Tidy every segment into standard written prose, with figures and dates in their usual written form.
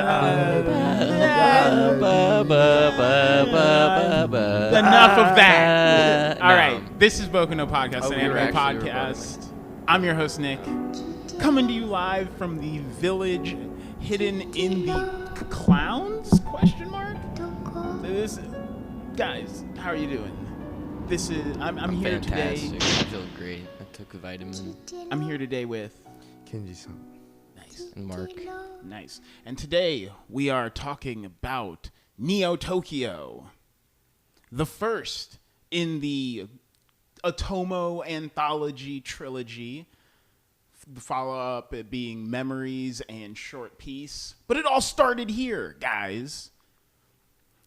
Enough of that. All right, this is Boku no Podcast, an anime podcast. I'm your host, Nick, coming to you live from the village hidden in the clowns? Question mark. Guys, how are you doing? I'm here fantastic. today. I feel great. I took a vitamin. I'm here today with Kenji-san. Nice. And Marc. Nice. And today we are talking about Neo Tokyo, the first in the Otomo anthology trilogy. The follow-up it being Memories and Short Piece. But it all started here, guys.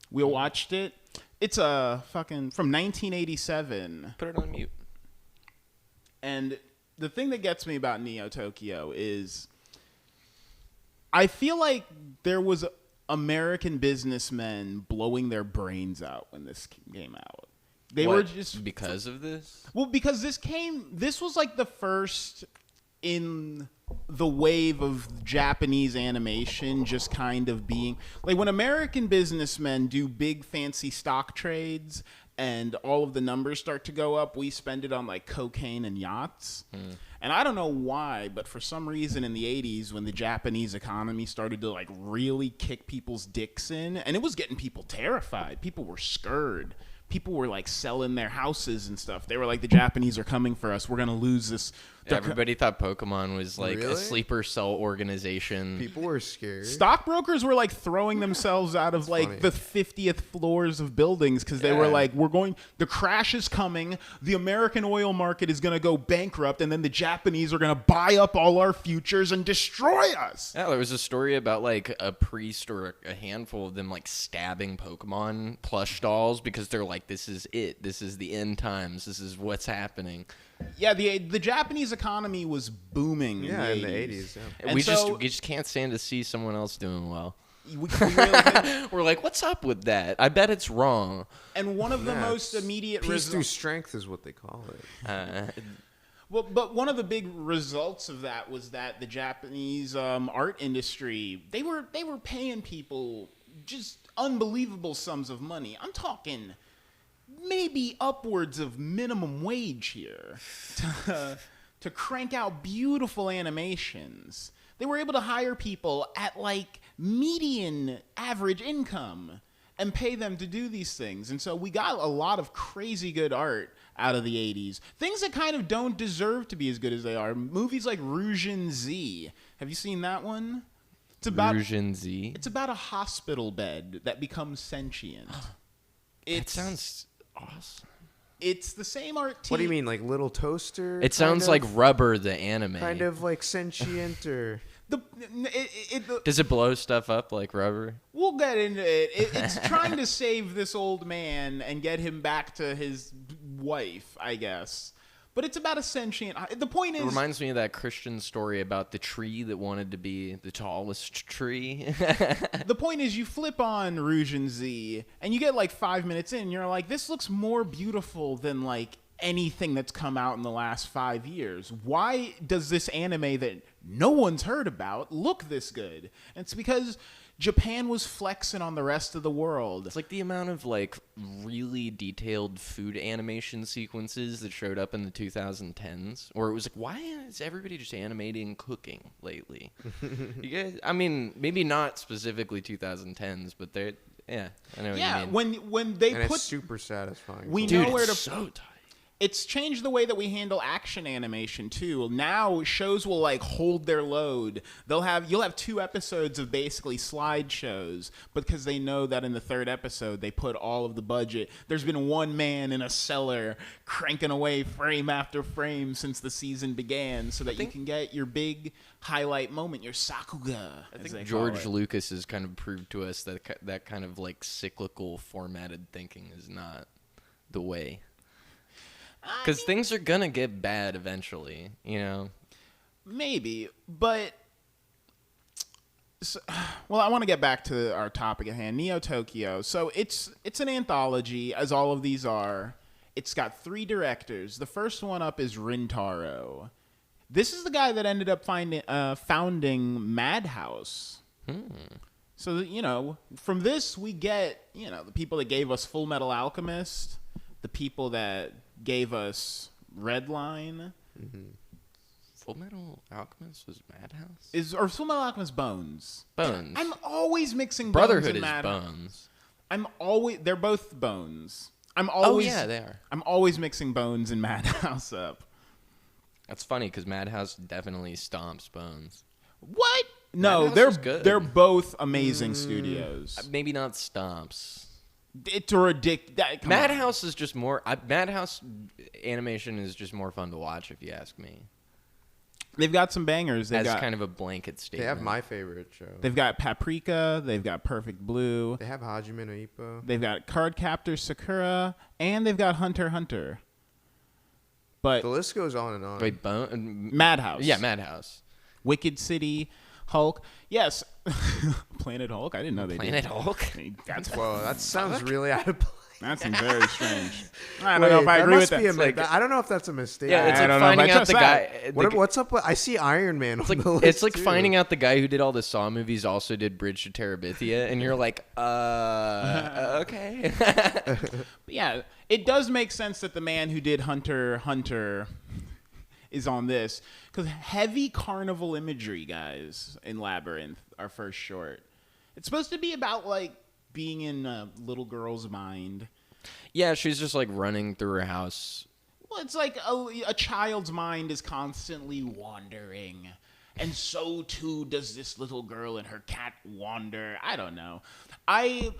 We watched it. It's from 1987. Put it on mute. And the thing that gets me about Neo Tokyo is I feel like there was American businessmen blowing their brains out when this came out. They were just because of this? Well, because this was like the first in the wave of Japanese animation just kind of being like when American businessmen do big fancy stock trades and all of the numbers start to go up, we spend it on like cocaine and yachts. And I don't know why, but for some reason in the 80s when the Japanese economy started to like really kick people's dicks in, and it was getting people terrified. People were scared. People were like selling their houses and stuff. They were like, the Japanese are coming for us. We're going to lose this. Everybody thought Pokemon was like Really? a sleeper cell organization. People were scared. Stockbrokers were like throwing themselves out of like funny. the 50th floors of buildings because they were like, the crash is coming. The American oil market is going to go bankrupt. And then the Japanese are going to buy up all our futures and destroy us. Yeah, there was a story about like a priest or a handful of them like stabbing Pokemon plush dolls because they're like, this is it. This is the end times. This is what's happening. Yeah, the Japanese economy was booming Yeah, in the in 80s. the 80s. Yeah. And We so- just can't stand to see someone else doing well. We really did. We're like, what's up with that? I bet it's wrong. And one of the Yeah, most it's immediate Peace through results. strength is what they call it. Well, but one of the big results of that was that the Japanese art industry they were paying people just unbelievable sums of money. I'm talking maybe upwards of minimum wage here to crank out beautiful animations. They were able to hire people at like median average income and pay them to do these things. And so we got a lot of crazy good art out of the 80s. Things that kind of don't deserve to be as good as they are. Movies like Rujin Z. Have you seen that one? It's about Rujin Z. It's about a hospital bed that becomes sentient. It sounds awesome. It's the same art team. What do you mean, like Little Toaster? It sounds like Rubber, the anime. kind of like sentient or Does it blow stuff up like Rubber? We'll get into it. It's trying to save this old man and get him back to his wife, I guess. But it's about a sentient... The point is... It reminds me of that Christian story about the tree that wanted to be the tallest tree. The point is you flip on Rujin Z and you get like 5 minutes in and you're like, this looks more beautiful than like anything that's come out in the last 5 years. Why does this anime that no one's heard about look this good? And it's because Japan was flexing on the rest of the world. It's like the amount of like really detailed food animation sequences that showed up in the 2010s, or it was like, why is everybody just animating cooking lately? You guys, I mean, maybe not specifically 2010s, but they're I know what you mean. when they and put it's super satisfying. we Dude, know where to it's so tight. It's changed the way that we handle action animation too. Now shows will like hold their load. You'll have 2 episodes of basically slideshows, because they know that in the 3rd episode they put all of the budget. There's been one man in a cellar cranking away frame after frame since the season began, so that you can get your big highlight moment, your sakuga. I think George Lucas has kind of proved to us that that kind of like cyclical formatted thinking is not the way. Because things are going to get bad eventually, you know? Maybe, but... well, I want to get back to our topic at hand, Neo Tokyo. So it's an anthology, as all of these are. It's got 3 directors. The first one up is Rintaro. This is the guy that ended up founding Madhouse. So, from this we get, the people that gave us Full Metal Alchemist, the people that gave us Redline. Mm-hmm. Full Metal Alchemist was Madhouse? Or Full Metal Alchemist Bones. Bones. I'm always mixing Brotherhood Bones and is Madhouse. Bones. They're both Bones. They are. I'm always mixing Bones and Madhouse up. That's funny because Madhouse definitely stomps Bones. What? No, Madhouse is good. They're both amazing studios. Maybe not stomps. It's ridiculous. Madhouse is just more. Madhouse animation is just more fun to watch, if you ask me. They've got some bangers. As kind of a blanket statement. They have my favorite show. They've got Paprika. They've got Perfect Blue. They have Hajime no Ippo. They've got Cardcaptor Sakura, and they've got Hunter x Hunter. But the list goes on and on. Wait, Madhouse. Yeah, Madhouse. Wicked City, Hulk. Yes. Planet Hulk? I didn't know they Planet did. Hulk? Whoa, that sounds really out of place. That seems very strange. I don't know if I agree with that. I don't know if that's a mistake. Yeah, it's like finding out the guy. What's up with? I see Iron Man. It's like finding out the guy who did all the Saw movies also did Bridge to Terabithia, and you're like, okay. But yeah, it does make sense that the man who did Hunter x Hunter is on this, because heavy carnival imagery, guys, in Labyrinth, our first short. It's supposed to be about like being in a little girl's mind. Yeah, she's just like running through her house. Well, it's like a child's mind is constantly wandering, and so too does this little girl and her cat wander. I don't know. I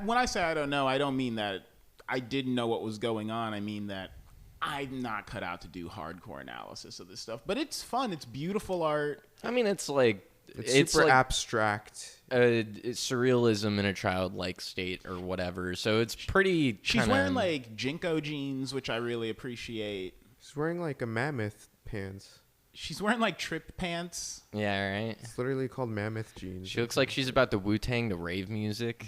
when I say I don't know, I don't mean that I didn't know what was going on. I mean that I'm not cut out to do hardcore analysis of this stuff. But it's fun. It's beautiful art. I mean, it's like it's super like abstract. It's surrealism in a childlike state or whatever. So it's pretty. She's wearing like Jinko jeans, which I really appreciate. She's wearing like a mammoth pants. She's wearing like trip pants. Yeah, right. It's literally called mammoth jeans. She looks like she's about to Wu-Tang to rave music.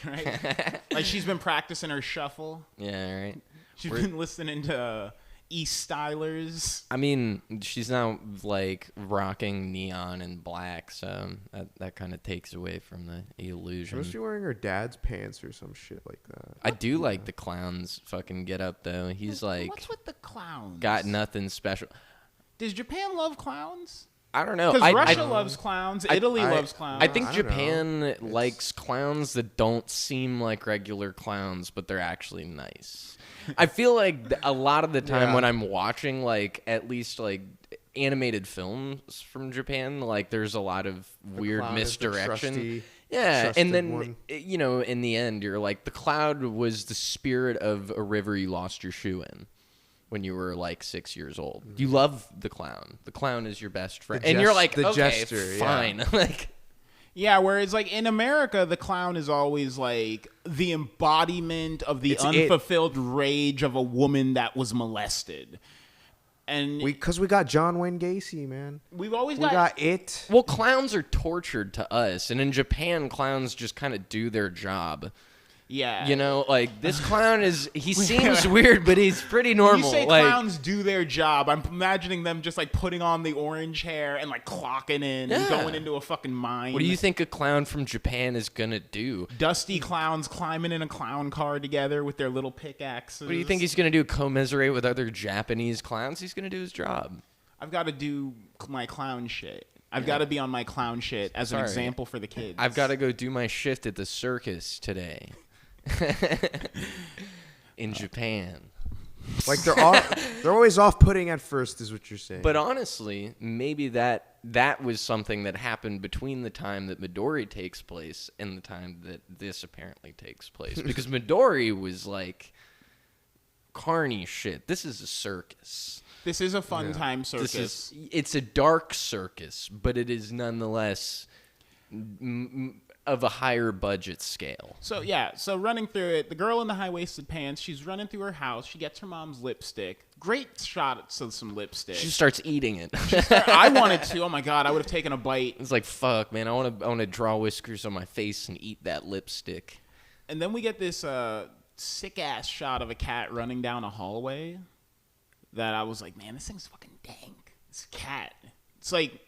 Right. Like she's been practicing her shuffle. Yeah, right. She's been listening to East Stylers. I mean, she's now like rocking neon and black, so that kind of takes away from the illusion. She must be wearing her dad's pants or some shit like that. I do like the clown's fucking get up though. He's like, what's with the clowns? Got nothing special. Does Japan love clowns? I don't know. Because Russia loves clowns. Italy loves clowns. I think Japan likes clowns that don't seem like regular clowns, but they're actually nice. I feel like a lot of the time when I'm watching, like, at least, like, animated films from Japan, like, there's a lot of weird misdirection. Yeah, and then, you know, in the end, you're like, the cloud was the spirit of a river you lost your shoe in when you were, like, 6 years old. You love the clown. The clown is your best friend. And you're like, okay, jester, fine. Like, yeah, whereas, like, in America, the clown is always, like, the embodiment of the unfulfilled rage of a woman that was molested. And because we got John Wayne Gacy, man. We got it. Well, clowns are tortured to us. And in Japan, clowns just kind of do their job. Yeah. You know, like, this clown he seems weird, but he's pretty normal. When you say clowns do their job, I'm imagining them just, like, putting on the orange hair and, like, clocking in and going into a fucking mine. What do you think a clown from Japan is gonna do? Dusty clowns climbing in a clown car together with their little pickaxes. What do you think he's gonna do, commiserate with other Japanese clowns? He's gonna do his job. I've got to do my clown shit. I've got to be on my clown shit as an example for the kids. I've got to go do my shift at the circus today. In Japan, like they're always off-putting at first, is what you're saying. But honestly, maybe that was something that happened between the time that Midori takes place and the time that this apparently takes place, because Midori was like carny shit. This is a circus. This is a fun time circus. It's a dark circus, but it is nonetheless of a higher budget scale. So running through it, the girl in the high-waisted pants, she's running through her house. She gets her mom's lipstick. Great shots of some lipstick. She starts eating it. I wanted to. Oh my god, I would have taken a bite. It's like, fuck, man. I want to draw whiskers on my face and eat that lipstick. And then we get this sick-ass shot of a cat running down a hallway that I was like, man, this thing's fucking dank. This cat. It's like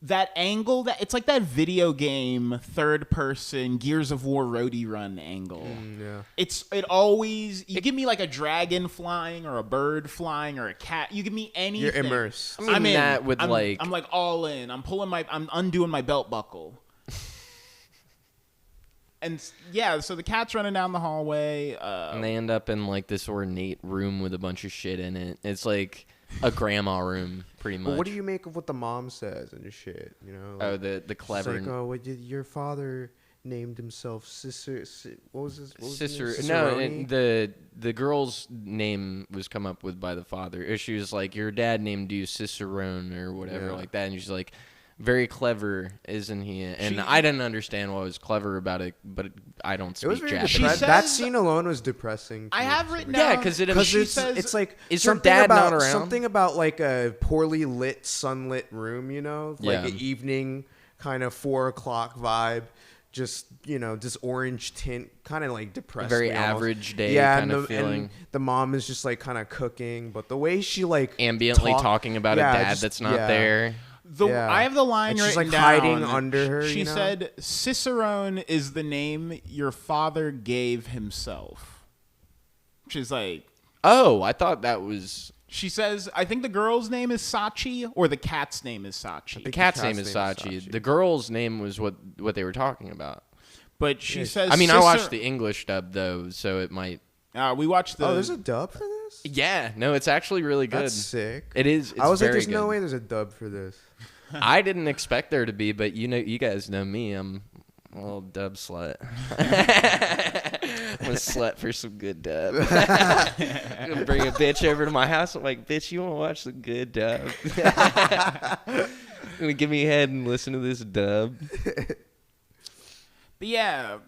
that angle, that it's like that video game third person Gears of War roadie run angle. Yeah. It always, you give me like a dragon flying or a bird flying or a cat, you give me anything. You're immersed. I mean, I'm in. that would I'm like all in. I'm undoing my belt buckle. And yeah, so the cat's running down the hallway. and they end up in like this ornate room with a bunch of shit in it. It's like a grandma room, pretty much. But what do you make of what the mom says and the shit? You know. Oh, the clever. It's like, oh, your father named himself Sister. What was his? What was his Sister, name? no, Cicerone? the girl's name was come up with by the father. She was like, your dad named you Cicerone or whatever like that, and she's like, very clever, isn't he? And I didn't understand what was clever about it, but I don't speak Japanese. That scene alone was depressing. I have written down. because it's like is her something dad about, not around? Something about like a poorly lit, sunlit room, you know, like an evening kind of 4 o'clock vibe. Just, you know, this orange tint, kind of like depressing. Very average day kind of feeling. And the mom is just like kind of cooking, but the way she like ambiently talking about a dad that's not there. I have the line she's written like down. hiding under her. She you know? said, "Cicerone is the name your father gave himself." She's like, oh, I thought that was. She says, I think the girl's name is Sachi, or the cat's name is Sachi. The cat's name is Sachi. The girl's name was what they were talking about. But she says, I mean, I watched the English dub though, so it might. We watched the. Oh, there's a dub for this? Yeah, no, it's actually really good. That's sick. It is. It's I was like, very there's no good. way there's a dub for this. I didn't expect there to be, but you guys know me. I'm a little dub slut. I'm a slut for some good dub. I'm gonna bring a bitch over to my house. I'm like, bitch, you want to watch some good dub? Gonna give me a head and listen to this dub. But yeah,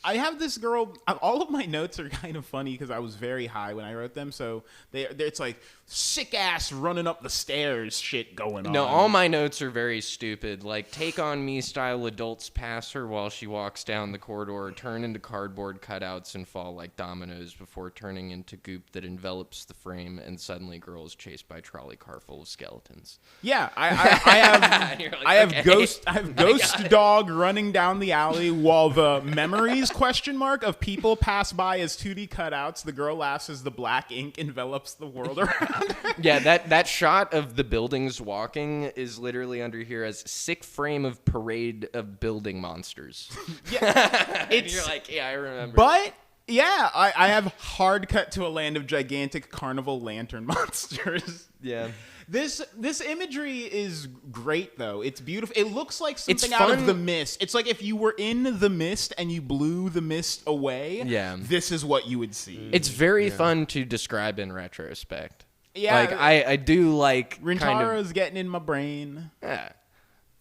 I have this girl. All of my notes are kind of funny because I was very high when I wrote them. So it's like sick ass running up the stairs shit going on. No, all my notes are very stupid. Like, take on me style adults pass her while she walks down the corridor, turn into cardboard cutouts and fall like dominoes before turning into goop that envelops the frame, and suddenly girl is chased by a trolley car full of skeletons. Yeah, I have You're like, I have okay. ghost dog running down the alley while the memories of people pass by as 2D cutouts. The girl laughs as the black ink envelops the world around her. Yeah, that shot of the buildings walking is literally under here as sick frame of parade of building monsters. Yeah, You're like, yeah, I remember. But yeah, I have hard cut to a land of gigantic carnival lantern monsters. Yeah. This imagery is great, though. It's beautiful. It looks like It's something out of fun. The Mist. It's like if you were in The Mist and you blew the mist away, this is what you would see. It's very fun to describe in retrospect. Yeah. Like, I do like Rintaro's getting in my brain. Yeah.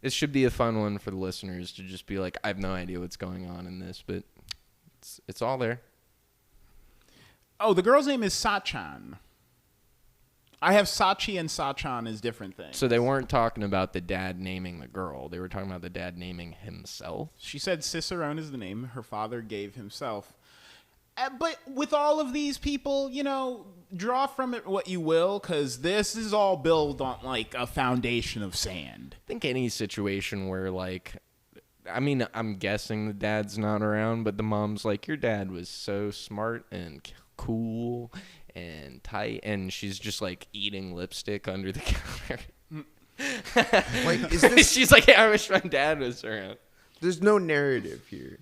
It should be a fun one for the listeners to just be like, I have no idea what's going on in this, but it's all there. Oh, the girl's name is Sachan. I have Sachi and Sachan as different things. So they weren't talking about the dad naming the girl. They were talking about the dad naming himself. She said Cicerone is the name her father gave himself. But with all of these people, you know, draw from it what you will, because this is all built on, like, a foundation of sand. I think any situation where, like, I mean, I'm guessing the dad's not around, but the mom's like, your dad was so smart and cool and tight, and she's just, like, eating lipstick under the counter. Like, is this? She's like, yeah, I wish my dad was around. There's no narrative here.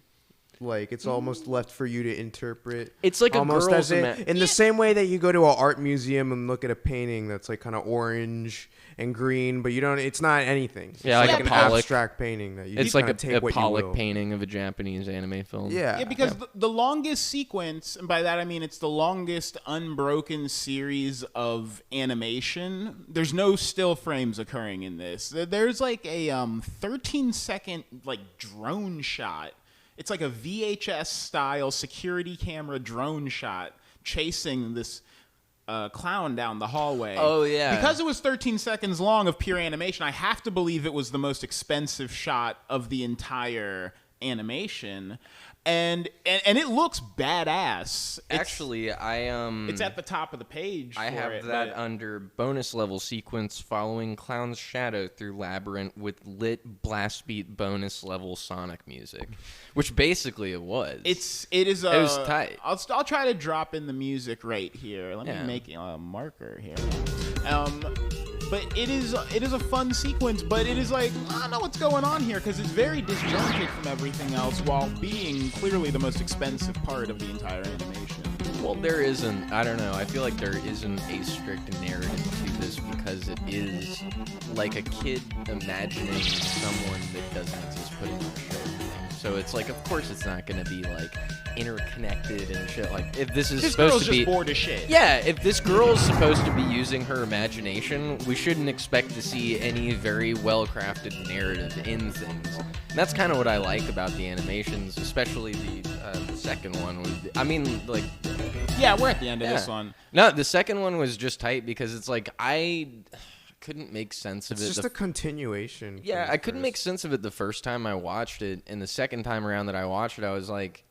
Like, it's almost left for you to interpret. It's like almost a girl's in the same way that you go to an art museum and look at a painting that's like kind of orange and green, but you don't. It's not anything. It's Yeah, like like a an Pollock. abstract painting that you. It's just like kinda take a what you Pollock will. painting of a Japanese anime film. Yeah. Yeah, because the longest sequence, and by that I mean it's the longest unbroken series of animation. There's no still frames occurring in this. There's like a 13-second like drone shot. It's like a VHS style security camera drone shot chasing this clown down the hallway. Oh, yeah. Because it was 13 seconds long of pure animation, I have to believe it was the most expensive shot of the entire animation. And it looks badass. Actually, it's at the top of the page. I have that under bonus level sequence following Clown's Shadow through Labyrinth with lit blast beat bonus level Sonic music, which basically it was. It was tight. I'll try to drop in the music right here. Let me make a marker here. But it is a fun sequence, but it is like, I don't know what's going on here, because it's very disjointed from everything else while being clearly the most expensive part of the entire animation. Well, there isn't, I don't know, I feel like there isn't a strict narrative to this because it is like a kid imagining someone that doesn't exist putting on a show. So it's like, of course it's not going to be like interconnected and shit. Like, if this is supposed to be just bored as shit. Yeah, if this girl is supposed to be using her imagination, we shouldn't expect to see any very well-crafted narrative in things. And that's kind of what I like about the animations, especially the second one. I mean, like... Yeah, we're at the end of this one. No, the second one was just tight because it's like, I couldn't make sense of it. It's just a continuation. Yeah, I couldn't make sense of it the first time I watched it, and the second time around that I watched it, I was like,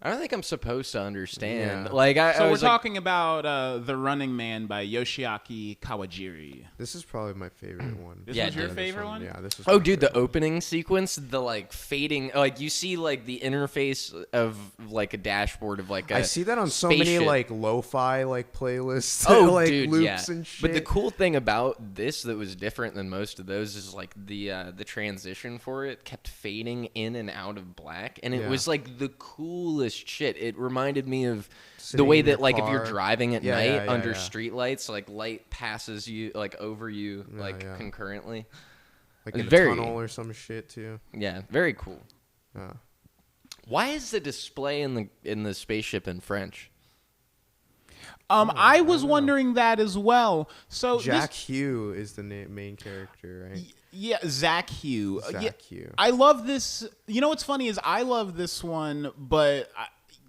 I don't think I'm supposed to understand. Yeah. Like, we're talking about The Running Man by Yoshiaki Kawajiri. This is probably my favorite one. This was your favorite one? Yeah, this was. Oh, dude, the opening sequence, the like fading, like you see like the interface of like a dashboard of like a I see that on so spaceship. many like lo-fi like playlists. Oh, like dude, loops yeah. and shit. But the cool thing about this that was different than most of those is like the transition for it kept fading in and out of black, and it was like the coolest shit. It reminded me of the way that like if you're driving at night under streetlights, like light passes you like over you concurrently, like in a tunnel or some shit too. Yeah, very cool. Why is the display in the spaceship in French? I was wondering that as well. So Jack Hugh is the main character, right? Yeah, Zach Hugh. Hugh. I love this. You know what's funny is I love this one, but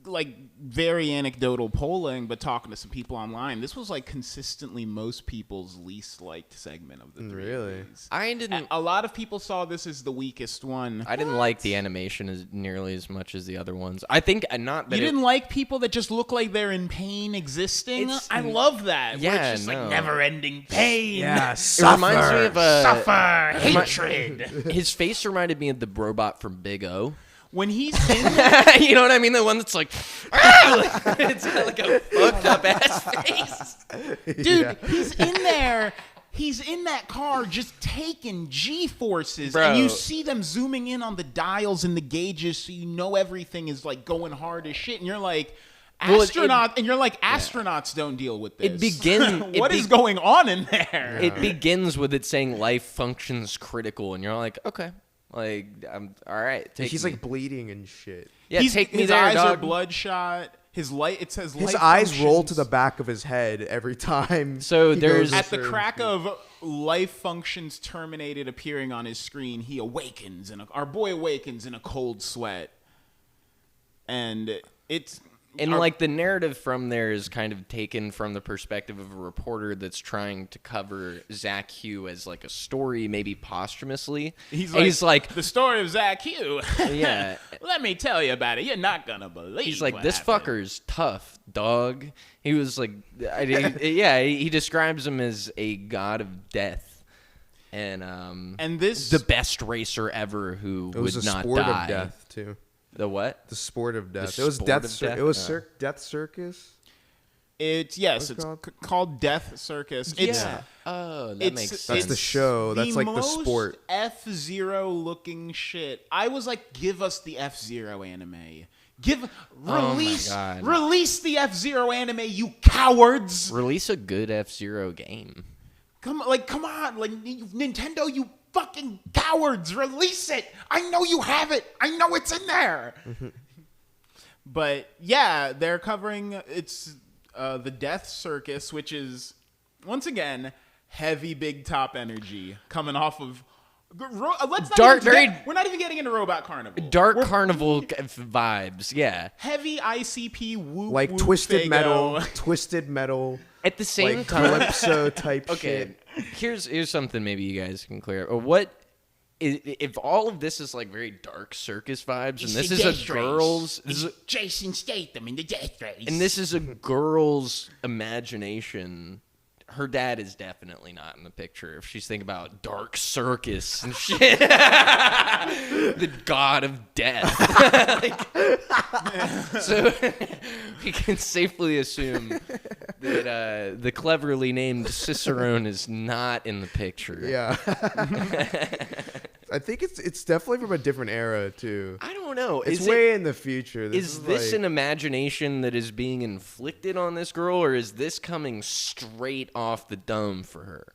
like very anecdotal polling, but talking to some people online, this was like consistently most people's least liked segment of the three. Really? I didn't. A lot of people saw this as the weakest one. I didn't like the animation as nearly as much as the other ones. I think not that you didn't like people that just look like they're in pain existing. I love that. Yeah, where it's just like never-ending pain. Yeah, it reminds me of suffer hatred. His face reminded me of the robot from Big O. When he's in you know what I mean? The one that's like, it's got like a fucked up ass face. Dude, he's in there. He's in that car just taking G-forces. Bro. And you see them zooming in on the dials and the gauges so you know everything is like going hard as shit. And you're like, astronauts don't deal with this. What is going on in there? It begins with it saying life functions critical. And you're like, okay. Like, I'm all right. He's like bleeding and shit. Yeah, take me his there, eyes dog. are bloodshot. It says his life eyes functions. roll to the back of his head every time. So there's at the crack of life functions terminated appearing on his screen, he awakens, and our boy awakens in a cold sweat, and it's. And like the narrative from there is kind of taken from the perspective of a reporter that's trying to cover Zach Hugh as like a story, maybe posthumously. He's like the story of Zach Hugh. Yeah. Let me tell you about it. You're not gonna believe. He's like, what this happened. fucker's tough, dog. He was like, he describes him as a god of death, and this the best racer ever who would not die. It was a sport of death too. The what? The sport of death. The It was sport Death. of death? It was Death Circus. It's called Death Circus. It's that makes sense. That's the show. That's like the sport. F-Zero looking shit. I was like, give us the F-Zero anime. Release the F-Zero anime, you cowards. Release a good F-Zero game. Come on, like Nintendo, you fucking cowards, release it. I know you have it. I know it's in there. But yeah, they're covering the Death Circus, which is once again heavy big top energy coming off of we're not even getting into Robot Carnival. Carnival vibes, yeah. Heavy ICP whoop like whoop twisted Fago. metal. At the same like time, calypso type okay, shit. here's something maybe you guys can clear up. What if all of this is like very dark circus vibes, and It's this the is Death a Race. girl's, It's Jason Statham in the Death Race. and this is a girl's imagination. Her dad is definitely not in the picture if she's thinking about dark circus and shit. The god of death. So we can safely assume that the cleverly named Cicerone is not in the picture. Yeah. I think it's definitely from a different era too. I don't know. It's way in the future. Is this an imagination that is being inflicted on this girl, or is this coming straight off the dome for her?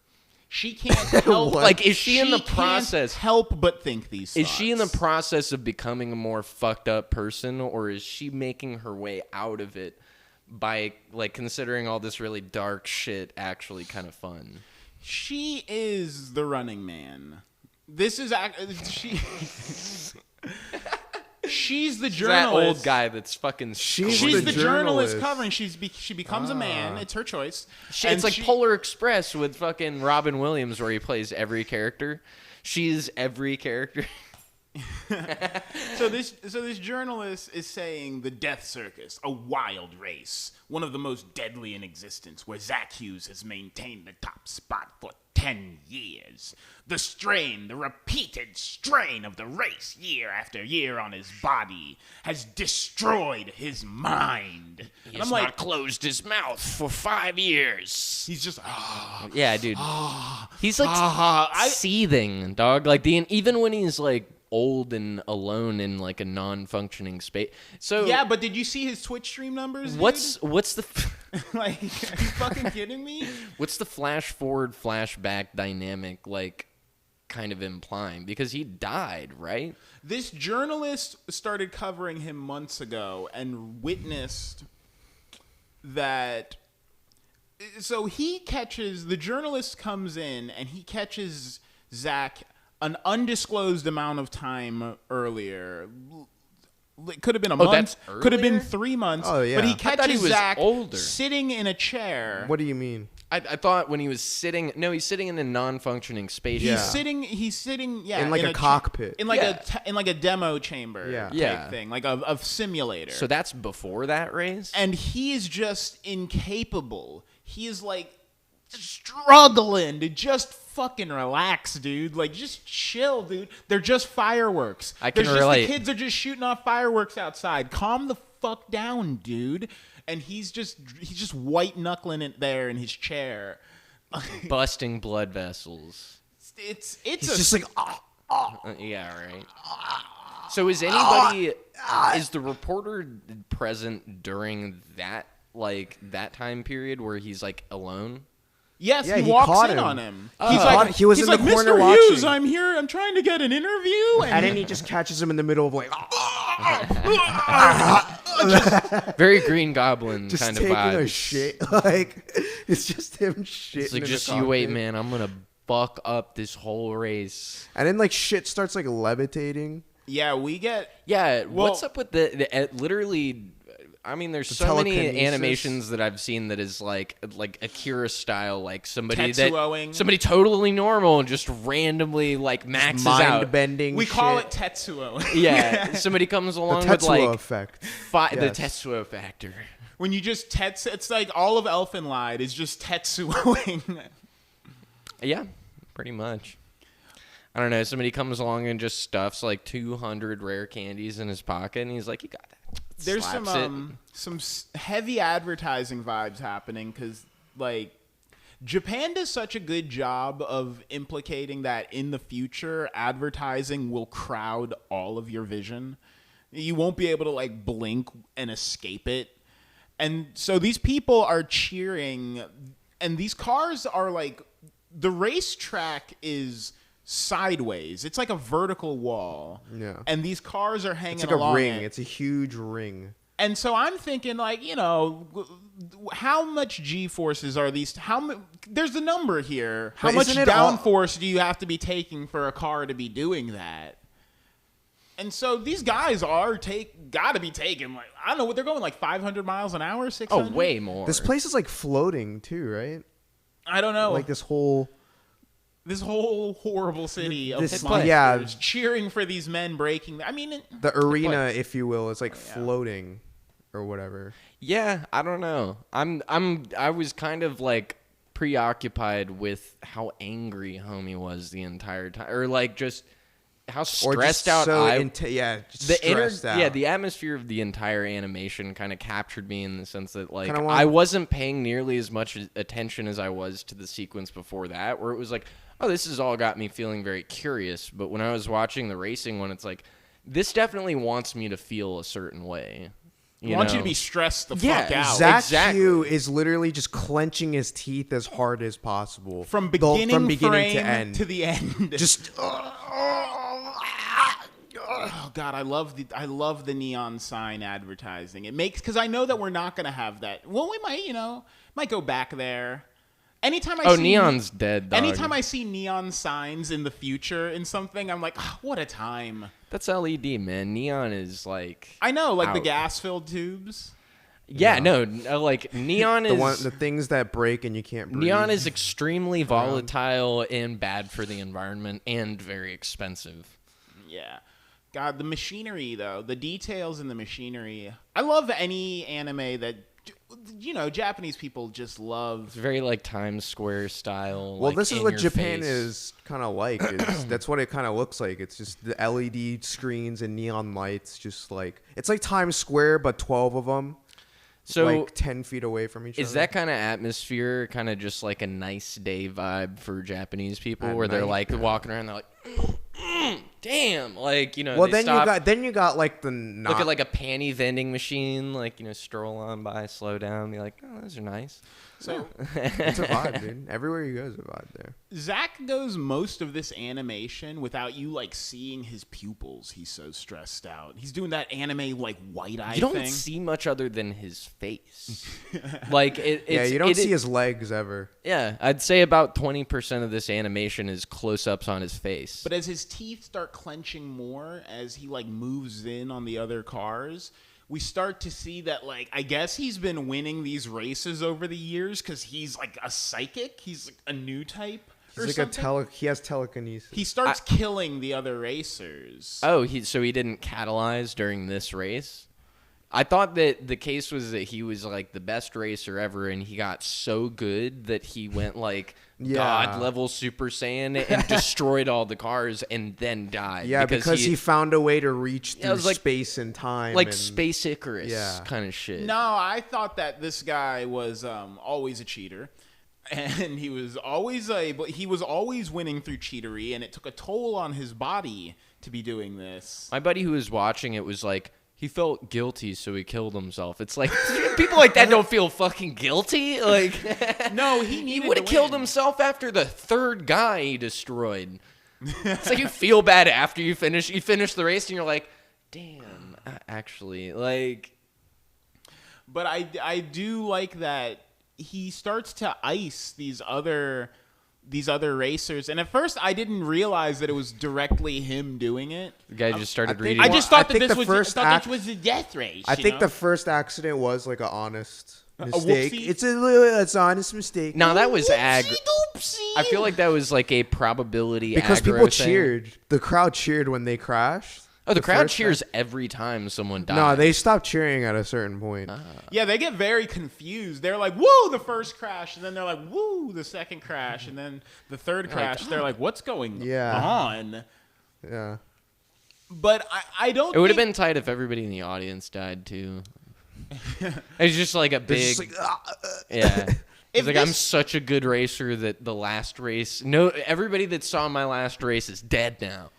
She can't help. Like, is she in the process? Can't help but think these thoughts. Is she in the process of becoming a more fucked up person, or is she making her way out of it by like considering all this really dark shit actually kind of fun? She is the Running Man. This is she. She's the journalist. That old guy that's fucking. She's the journalist covering. She becomes a man. It's her choice. It's like Polar Express with fucking Robin Williams, where he plays every character. She's every character. So this journalist is saying the Death Circus, a wild race, one of the most deadly in existence, where Zach Hughes has maintained the top spot for 10 years. The strain, the repeated strain of the race year after year on his body has destroyed his mind. He has not closed his mouth for 5 years. He's just, yeah, dude. He's like seething, dog. Like even when he's like old and alone in like a non-functioning space. So yeah, but did you see his Twitch stream numbers? Dude? What's the like? Are you fucking kidding me? What's the flash forward, flashback dynamic like? Kind of implying, because he died, right? This journalist started covering him months ago and witnessed that. So the journalist comes in and he catches Zach an undisclosed amount of time earlier. It could have been a month, could have been 3 months. Oh, yeah. But he catches Zach older. sitting in a chair. What do you mean? I thought when he was sitting. No, he's sitting in a non-functioning space. He's sitting. Yeah, in like a cockpit. In like a demo chamber. Yeah. Thing, like a simulator. So that's before that race. And he is just incapable. He is like struggling to just fucking relax, dude. Like, just chill, dude. They're just fireworks. I can relate. The kids are just shooting off fireworks outside. Calm the fuck down, dude. And he's just white knuckling it there in his chair, busting blood vessels. It's just like yeah, right. So is anybody is the reporter present during that time period where he's like alone? Yes, yeah, he walks walks in him. on him. He was in the corner Mr. watching. Hughes, I'm here. I'm trying to get an interview. And then he just catches him in the middle of like, very Green Goblin just kind of taking vibe. a shit. Like, it's just him shitting. It's like, in just the you wait, cockpit. man. I'm gonna fuck up this whole race. And then like shit starts like levitating. Yeah, we get. Yeah, what's up with the literally? I mean, there's so many telekinesis. animations that I've seen that is like Akira style, like somebody Tetsuoing. somebody totally normal and just randomly like maxes out. Mind bending. We call it Tetsuo. Yeah, somebody comes the along with Tetsuo like effect. the Tetsuo factor. When you just it's like all of Elfenlied is just Tetsuoing. Yeah, pretty much. I don't know. Somebody comes along and just stuffs like 200 rare candies in his pocket, and he's like, "You got that." There's Slaps some heavy advertising vibes happening because like Japan does such a good job of implicating that in the future advertising will crowd all of your vision. You won't be able to like blink and escape it. And so these people are cheering, and these cars are like, the racetrack is sideways. It's like a vertical wall. Yeah. And these cars are hanging It's like a along ring. it. It's a huge ring. And so I'm thinking, like, you know, how much G-forces are these? There's a number here. How much downforce do you have to be taking for a car to be doing that? And so these guys are gotta be taking, like, I don't know what they're going, like 500 miles an hour, 600? Oh, way more. This place is like floating too, right? I don't know. Like this whole. This whole horrible city of This- monsters yeah. cheering for these men breaking. The arena, if you will, is like yeah. floating or whatever. Yeah, I don't know. I was kind of like preoccupied with how angry homie was the entire time, or like just how stressed out just stressed out. the atmosphere of the entire animation kind of captured me in the sense that like Kinda I wasn't paying nearly as much attention as I was to the sequence before that, where it was like, oh, this has all got me feeling very curious. But when I was watching the racing one, it's like, this definitely wants me to feel a certain way. I want you to be stressed the Yeah, fuck out. Zach Hugh is literally just clenching his teeth as hard as possible From beginning frame to end. to the end. Just oh god, I love the neon sign advertising. It makes, because I know that we're not gonna have that. Well, we might go back there. Anytime I see neon's dead, dog. Anytime I see neon signs in the future in something, I'm like, oh, what a time. That's LED, man. Neon is like, I know, like the out. gas-filled tubes. Yeah, no, like neon is the things that break and you can't breathe. neon is extremely volatile and bad for the environment and very expensive. Yeah. God, the machinery, though. The details in the machinery. I love any anime that, Japanese people just love. It's very like Times Square style. Well, like, this is in what your Japan face. is kind of like. That's what it kind of looks like. It's just the LED screens and neon lights. Just like it's like Times Square, but 12 of them. So like 10 feet away from each other. Is that kind of atmosphere kind of just like a nice day vibe for Japanese people, At where they're night, like walking around, they're like, damn, like Well, they then you got like the look at like a panty vending machine, like stroll on by, slow down, be like, oh, those are nice. So it's a vibe, dude. Everywhere you go is a vibe there. Zach goes most of this animation without you like seeing his pupils. He's so stressed out. He's doing that anime like white eye You don't thing. see much other than his face. Like You don't see his legs ever. Yeah, I'd say about 20% of this animation is close-ups on his face. But as his teeth start clenching more, as he like moves in on the other cars, we start to see that, like, I guess he's been winning these races over the years because he's like a psychic. He's like a new type. He's like he has telekinesis. He starts killing the other racers. Oh, so he didn't catalyze during this race? I thought that the case was that he was like the best racer ever, and he got so good that he went like God level Super Saiyan and destroyed all the cars and then died. Yeah, because he found a way to reach through like, space and time. Like and, Space Icarus kind of shit. No, I thought that this guy was always a cheater. And he was always winning through cheatery, and it took a toll on his body to be doing this. My buddy who was watching it was like, he felt guilty, so he killed himself. It's like, people like that don't feel fucking guilty. Like, no, he would have killed himself after the third guy he destroyed. It's like you feel bad after you finish the race, and you're like, damn, actually, like. But I do like that he starts to ice these other racers, and at first I didn't realize that it was directly him doing it. The guy just started reading. I just thought I that think this was a death race. I think the first accident was like an honest mistake. whoopsie? It's an honest mistake. No, that was Doopsie. I feel like that was like a probability because aggro people thing. cheered. The crowd cheered when they crashed. Oh, the crowd first cheers every time someone dies. No, they stopped cheering at a certain point. Yeah, they get very confused. They're like, "Woo!" the first crash, and then they're like, "Woo!" the second crash, and then the third crash. They're like, "What's going on?" Yeah. But I don't. It would have been tight if everybody in the audience died too. It's just like a big. Just like, Yeah. It's like, I'm this- such a good racer that the last race. No, everybody that saw my last race is dead now.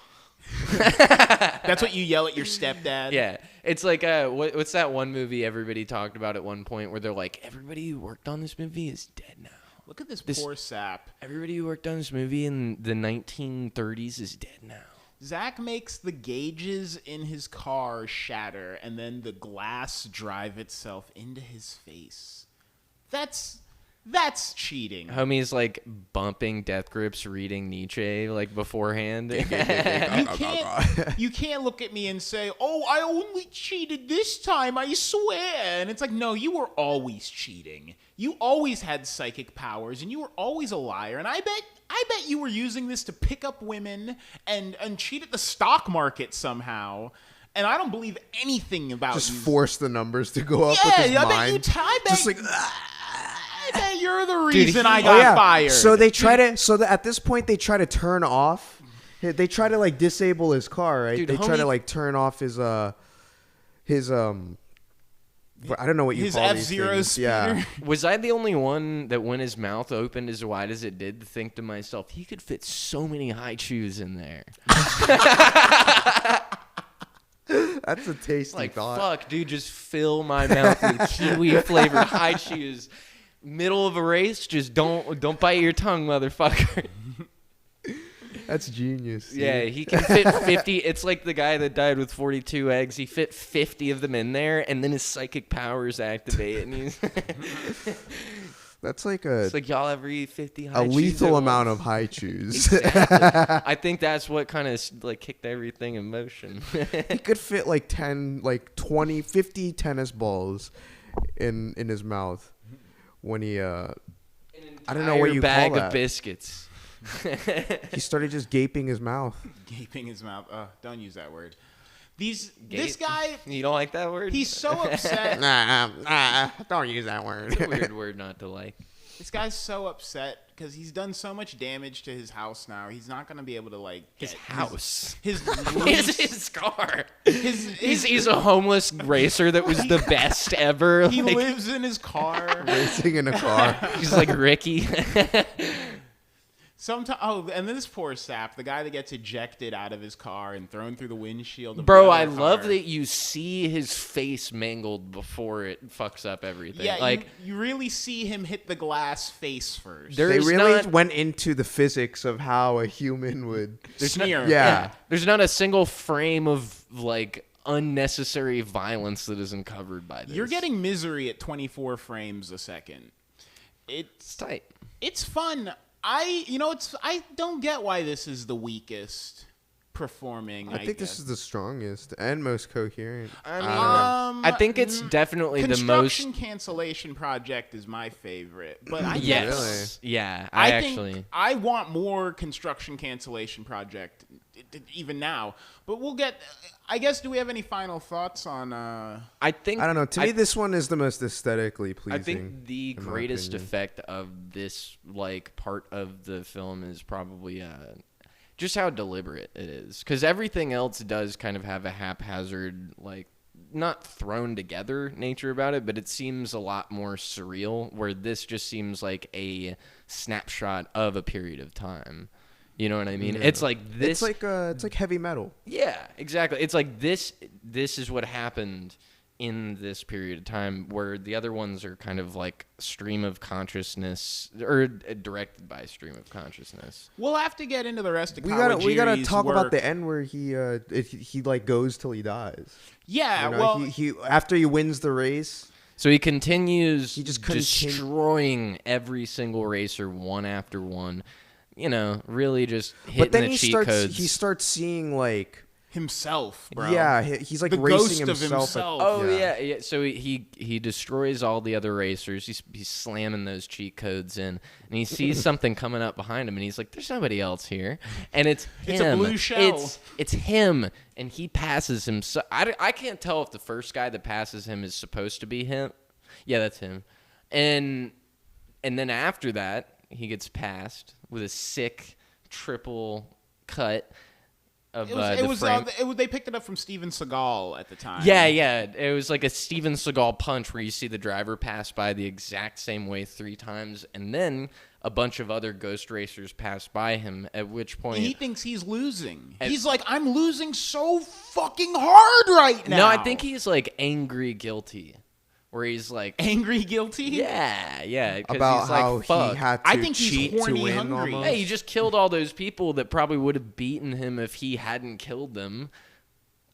That's what you yell at your stepdad. Yeah, it's like what's that one movie everybody talked about at one point where they're like, everybody who worked on this movie is dead now. Look at this poor sap. Everybody who worked on this movie in the 1930s is dead now. Zach makes the gauges in his car shatter, and then the glass drive itself into his face. That's That's cheating. Homie's like bumping death grips, reading Nietzsche like beforehand. You can't look at me and say, "Oh, I only cheated this time, I swear." And it's like, no, you were always cheating. You always had psychic powers, and you were always a liar. And I bet you were using this to pick up women and cheat at the stock market somehow. And I don't believe anything about just force the numbers to go up with his mind. I bet just like. I bet you're the reason I got fired. So they try to. At this point, they try to turn off. They try to like disable his car, right? Dude, they try to like turn off his I don't know what you his call F-Zero these things. speeder. Yeah. Was I the only one that when his mouth opened as wide as it did, to think to myself, he could fit so many high chews in there? That's a tasty Like, thought. fuck, dude, just fill my mouth with kiwi flavored high chews. Middle of a race, just don't bite your tongue, motherfucker. That's genius. Dude. Yeah, he can fit 50. It's like the guy that died with 42 eggs. He fit 50 of them in there, and then his psychic powers activate, and he's. That's like It's like y'all ever eat 50 high chews lethal at amount once? of high chews. Exactly. I think that's what kind of like kicked everything in motion. He could fit like 10, like 20, 50 tennis balls in his mouth when he I don't know what you bag call that. of biscuits. He started just gaping his mouth. Gaping his mouth. Don't use that word. This guy, You don't like that word? he's so upset. Don't use that word. It's a weird word not to like. This guy's so upset because he's done so much damage to his house now. He's not going to be able to, like, get His house. His His car. His He's a homeless racer that was the best ever. he Like, lives in his car. Racing in a car. he's like Ricky. Sometimes, and then this poor sap, the guy that gets ejected out of his car and thrown through the windshield. Of Bro, the I other love car. that you see his face mangled before it fucks up everything. Yeah, like you really see him hit the glass face first. There They is really not- went into the physics of how a human would. smear. Yeah. there's not a single frame of like unnecessary violence that isn't covered by this. You're getting misery at 24 frames a second. it's tight. It's fun. I don't get why this is the weakest performing. I think this is the strongest and most coherent. I mean, I think it's definitely the most. Construction Cancellation Project is my favorite, but I Yes. Yeah, I actually. think I want more Construction Cancellation Project even now. But we'll get. I guess. Do we have any final thoughts on? I think I don't know. To me, this one is the most aesthetically pleasing. I think the in my greatest opinion. effect of this like part of the film is probably just how deliberate it is, because everything else does kind of have a haphazard, like not thrown together nature about it, but it seems a lot more surreal, where this just seems like a snapshot of a period of time. You know what I mean? Yeah. It's like this. It's like heavy metal. Yeah, exactly. It's like this is what happened in this period of time, where the other ones are kind of like stream of consciousness, or directed by stream of consciousness. we'll have to get into the rest of. We gotta talk work. about the end where he like goes till he dies. Yeah, You know, well, he after he wins the race. So he continues just destroying every single racer one after one. You know, really just hitting But then the he cheat starts codes. he starts seeing like himself, bro. yeah he's like The racing ghost of himself. himself. Oh yeah. So he destroys all the other racers. He's slamming those cheat codes in, and he sees something coming up behind him, and he's like, "There's nobody else here," and it's him. It's a blue shell. It's him, and he passes him. So I can't tell if the first guy that passes him is supposed to be him. Yeah, that's him, and then after that, he gets passed with a sick triple cut of They picked it up from Steven Seagal at the time. Yeah. It was like a Steven Seagal punch where you see the driver pass by the exact same way 3 times, and then a bunch of other ghost racers pass by him, at which point... He thinks he's losing. He's like, I'm losing so fucking hard right now. No, I think he's like angry guilty. Where he's like... Angry guilty? Yeah. 'Cause about he's how like, fuck. he had to I think he's cheat to horny win. hungry. Almost. Hey, he just killed all those people that probably would have beaten him if he hadn't killed them.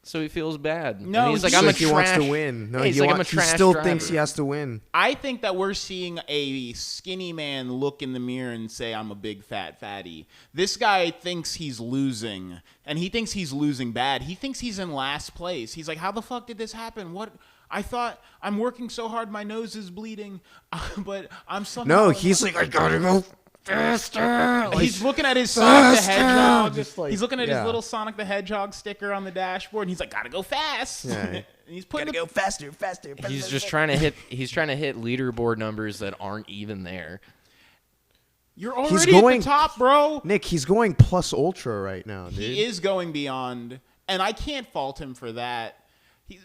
so he feels bad. No, and he's like, He I'm a like he wants trash. to win. No, Yeah, he's he, like, wa- I'm a he trash still driver. thinks he has to win. I think that we're seeing a skinny man look in the mirror and say, I'm a big fat fatty. This guy thinks he's losing, and he thinks he's losing bad. He thinks he's in last place. He's like, how the fuck did this happen? What? I thought I'm working so hard, my nose is bleeding, but I'm somehow... No, he's like, I gotta go faster. He's looking at his Sonic the Hedgehog. Just like- He's looking at yeah. his little Sonic the Hedgehog sticker on the dashboard, and he's like, "Gotta go fast." Yeah. And he's putting Gotta go faster. He's just trying to hit. He's trying to hit leaderboard numbers that aren't even there. You're already at the top, bro. Nick, he's going plus ultra right now, dude. He is going beyond, and I can't fault him for that.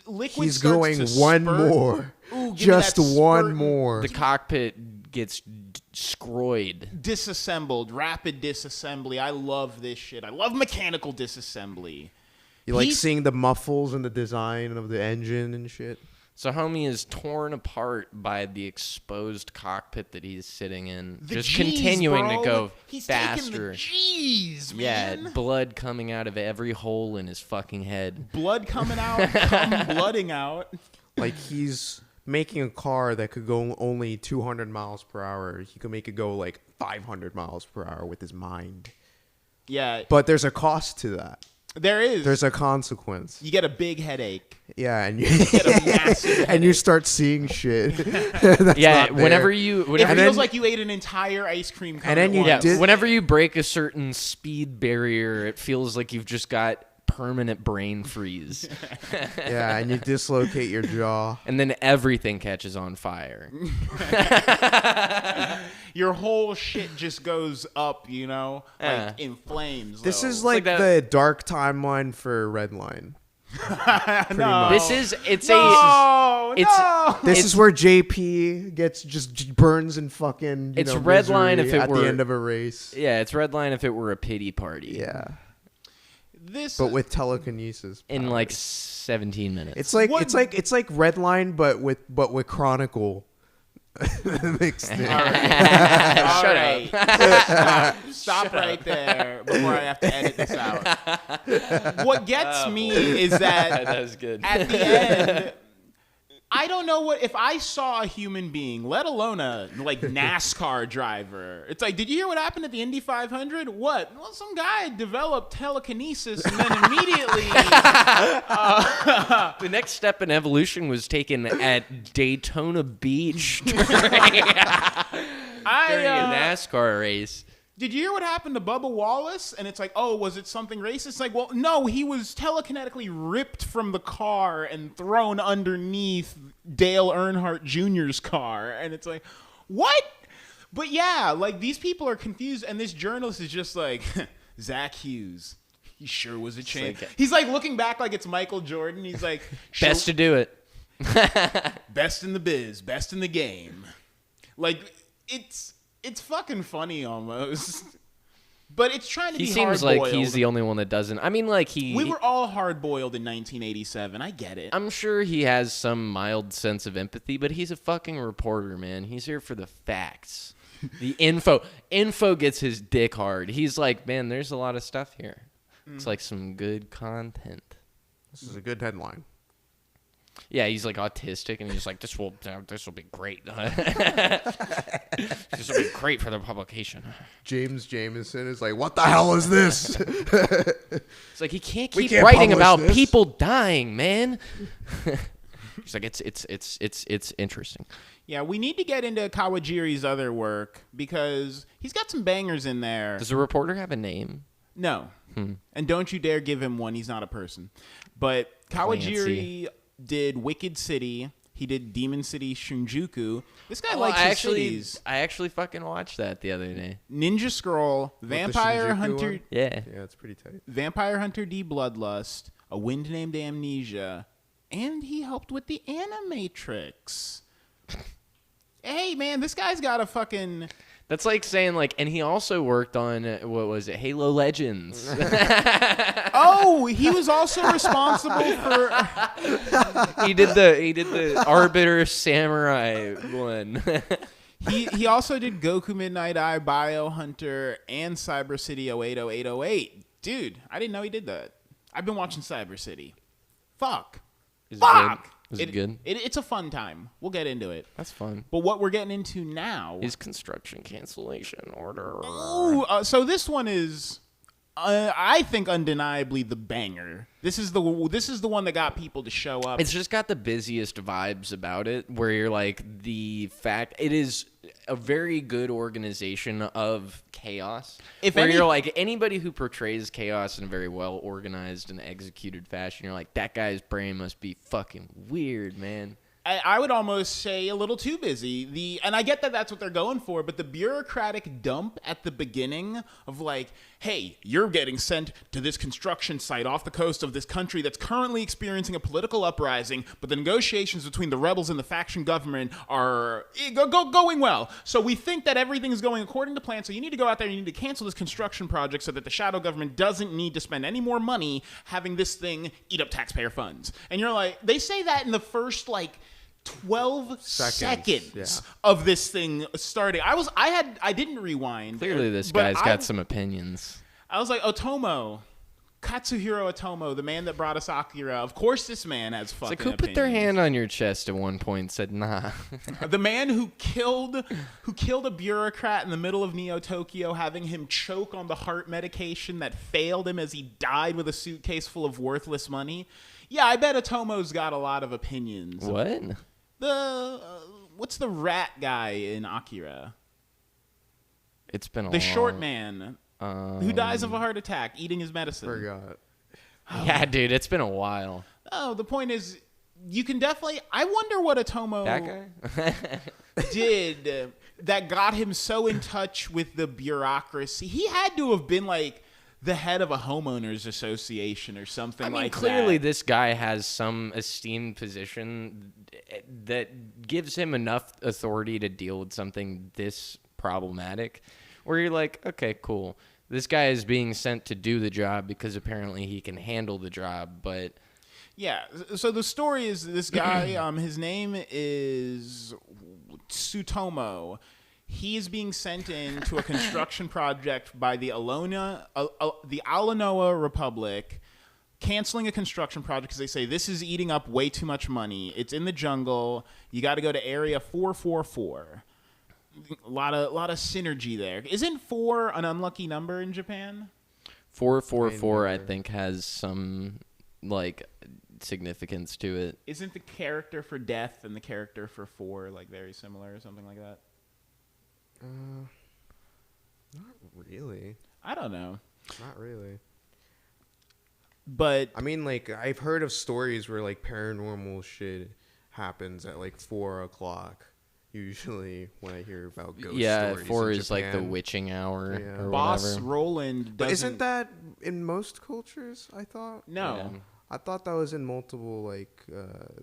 Liquid He's starts going to one spurt. more. Ooh, give me Just that one spurt. more. The cockpit gets scroyed. Disassembled, rapid disassembly. I love this shit. I love mechanical disassembly. You like He's- seeing the muffles and the design of the engine and shit? So homie is torn apart by the exposed cockpit that he's sitting in, The just G's, continuing bro. to go He's faster. taking the G's, Yeah, man. blood coming out of every hole in his fucking head. Blood coming out, cum blooding out. Like he's making a car that could go only 200 miles per hour. He could make it go like 500 miles per hour with his mind. Yeah, But there's a cost to that. there is. There's a consequence. You get a big headache. Yeah, and You get a massive and you headache. start seeing shit. That's Yeah, not there. whenever you, It whenever, feels then- like you ate an entire ice cream cone. And then at you once. yeah, did- whenever you break a certain speed barrier, it feels like you've just got permanent brain freeze, Yeah, and you dislocate your jaw. and then everything catches on fire. Your whole shit just goes up, you know, Yeah. like in flames. This though. is like like the dark timeline for Redline. no. This is it's no, it's- no. This It's- is where JP gets just burns and fucking. It's Redline misery if it at were- the end of a race. yeah, it's Redline if it were a pity party. Yeah, This, but with telekinesis in powers. like 17 minutes. it's like What- it's like Redline, but with Chronicle mixed in. All Shut right. Stop right there before I have to edit this out. What gets me is that that was good. at the end, I don't know what if I saw a human being, let alone a like NASCAR driver. It's like, did you hear what happened at the Indy 500? What? Well, some guy developed telekinesis and then immediately. The next step in evolution was taken at Daytona Beach during a NASCAR race. Did you hear what happened to Bubba Wallace? And it's like, oh, was it something racist? It's like, well, no, he was telekinetically ripped from the car and thrown underneath Dale Earnhardt Jr.'s car. And it's like, what? But yeah, like these people are confused. And this journalist is just like, Zach Hughes, he sure was a champ. He's like looking back like it's Michael Jordan. He's like, sure, Best to do it. best in the biz, best in the game. Like, it's fucking funny almost. But it's trying to He be seems hard-boiled. like he's the only one that doesn't. I mean, like We were all hard-boiled in 1987. I get it. I'm sure he has some mild sense of empathy, but he's a fucking reporter, man. He's here for the facts. The info. Info gets his dick hard. He's like, man, there's a lot of stuff here. It's like some good content. This is a good headline. Yeah, he's like autistic, and he's like, this will be great. This will be great for the publication. James Jameson is like, what the hell is this? It's like he can't We keep can't writing publish about this. people dying, man. He's like, it's interesting. Yeah, we need to get into Kawajiri's other work because he's got some bangers in there. Does the reporter have a name? No. And don't you dare give him one. He's not a person. But Kawajiri did Wicked City. He did Demon City Shinjuku. This guy likes his cities. I actually fucking watched that the other day. Ninja Scroll, Vampire Shinjuku Hunter, one? Yeah. Yeah, it's pretty tight. Vampire Hunter D Bloodlust, A Wind Named Amnesia, and he helped with the Animatrix. Hey man, this guy's got a fucking. That's like saying like, and he also worked on what was it, Halo Legends. Oh, he was also responsible for. he did the Arbiter Samurai one. He also did Goku Midnight Eye, Biohunter, and Cyber City 080808. Dude, I didn't know he did that. I've been watching Cyber City. Fuck. Is Fuck. it good? It's a fun time. We'll get into it. That's fun. But what we're getting into now is construction cancellation order. So this one is, I think, undeniably the banger. This is the one that got people to show up. It's just got the busiest vibes about it, where you're like, it is a very good organization of chaos. You're like, anybody who portrays chaos in a very well organized and executed fashion, you're like, that guy's brain must be fucking weird, man. I would almost say a little too busy. And I get that that's what they're going for, but the bureaucratic dump at the beginning of like, hey, you're getting sent to this construction site off the coast of this country that's currently experiencing a political uprising, but the negotiations between the rebels and the faction government are going well. So we think that everything is going according to plan, so you need to go out there and you need to cancel this construction project so that the shadow government doesn't need to spend any more money having this thing eat up taxpayer funds. And you're like, they say that in the first, like, 12 seconds of this thing starting. I didn't rewind. Clearly this guy's got some opinions. I was like, Katsuhiro Otomo, the man that brought us Akira. Of course this man has fucking It's like, who opinions. put their hand on your chest at one point and said, nah. The man who killed a bureaucrat in the middle of Neo Tokyo, having him choke on the heart medication that failed him as he died with a suitcase full of worthless money. Yeah, I bet Otomo's got a lot of opinions. What? What's the rat guy in Akira? It's been the short man who dies of a heart attack eating his medicine. Forgot. Yeah, dude, it's been a while. Oh, the point is, you can definitely. I wonder what Otomo did that got him so in touch with the bureaucracy. He had to have been like the head of a homeowners association or something like that. Clearly this guy has some esteemed position that gives him enough authority to deal with something this problematic, where you're like, okay, cool. This guy is being sent to do the job because apparently he can handle the job, but... Yeah, so the story is this guy, his name is Tsutomo. He is being sent in to a construction project by the Alanoa Republic, canceling a construction project because they say this is eating up way too much money. It's in the jungle. You got to go to Area 444. A lot of synergy there. Isn't 4 an unlucky number in Japan? 444, I think, has some like significance to it. Isn't the character for death and the character for 4 like very similar or something like that? Not really. I don't know. Not really. But I mean, like, I've heard of stories where like paranormal shit happens at like 4 o'clock. Usually, when I hear about ghost stories. Yeah, 4 in is Japan. like the witching hour. Yeah. Or Boss whatever. Roland But doesn't. isn't that in most cultures? I thought. No. Yeah. I thought that was in multiple like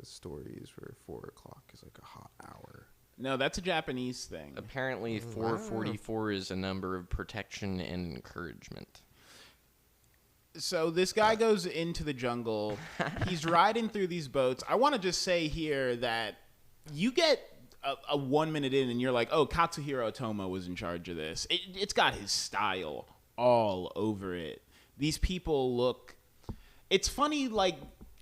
stories where 4 o'clock is like a hot hour. No, that's a Japanese thing. Apparently, 444 is a number of protection and encouragement. So this guy goes into the jungle. He's riding through these boats. I want to just say here that you get a 1 minute in and you're like, oh, Katsuhiro Otomo was in charge of this. It's got his style all over it. These people look... It's funny, like...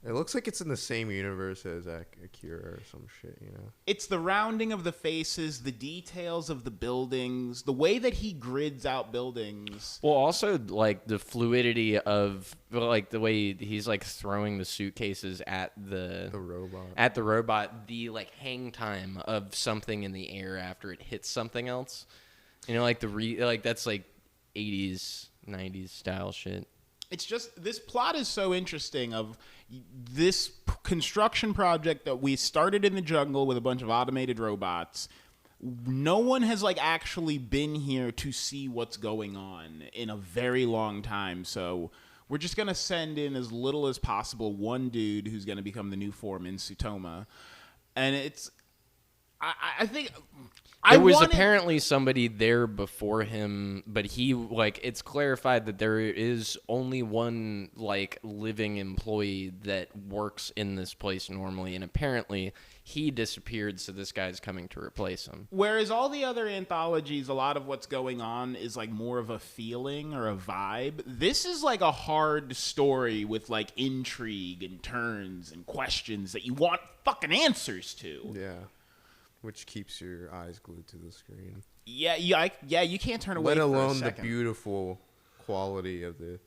It looks like it's in the same universe as Akira or some shit, you know? It's the rounding of the faces, the details of the buildings, the way that he grids out buildings. Well, also, like, the fluidity of, like, the way he's, like, throwing the suitcases at the robot. At the robot, the, like, hang time of something in the air after it hits something else. You know, like, that's, like, 80s, 90s style shit. It's just, this plot is so interesting of this construction project that we started in the jungle with a bunch of automated robots. No one has like actually been here to see what's going on in a very long time. So we're just going to send in as little as possible one dude who's going to become the new foreman, Tsutoma. And I think there was apparently somebody there before him, but he it's clarified that there is only one living employee that works in this place normally, and apparently he disappeared, so this guy's coming to replace him. Whereas all the other anthologies, a lot of what's going on is more of a feeling or a vibe. This is a hard story with intrigue and turns and questions that you want fucking answers to. Yeah. Which keeps your eyes glued to the screen. Yeah, you can't turn away. Let alone alone the beautiful quality of the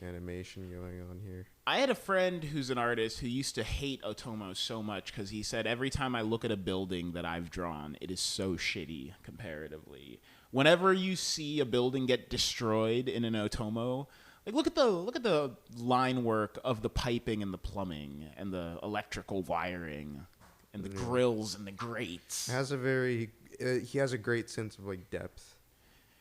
animation going on here. I had a friend who's an artist who used to hate Otomo so much because he said every time I look at a building that I've drawn, it is so shitty comparatively. Whenever you see a building get destroyed in an Otomo, look at the line work of the piping and the plumbing and the electrical wiring. And the grills and the grates. He has a great sense of depth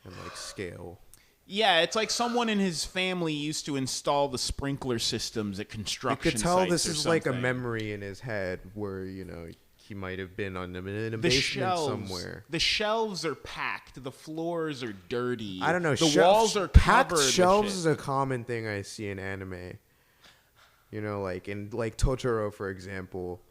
and scale. Yeah, it's like someone in his family used to install the sprinkler systems at construction sites. You could tell this is something. a memory in his head where he might have been in a basement somewhere. The shelves are packed. The floors are dirty. I don't know. The walls are packed covered. Shelves is a common thing I see in anime. In Totoro, for example.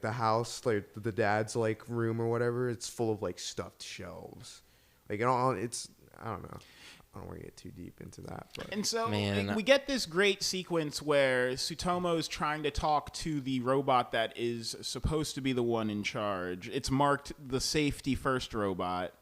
The house, the dad's room or whatever, it's full of stuffed shelves. It's I don't know. I don't want to get too deep into that. But. And so we get this great sequence where Tsutomu's trying to talk to the robot that is supposed to be the one in charge. It's marked the safety first robot.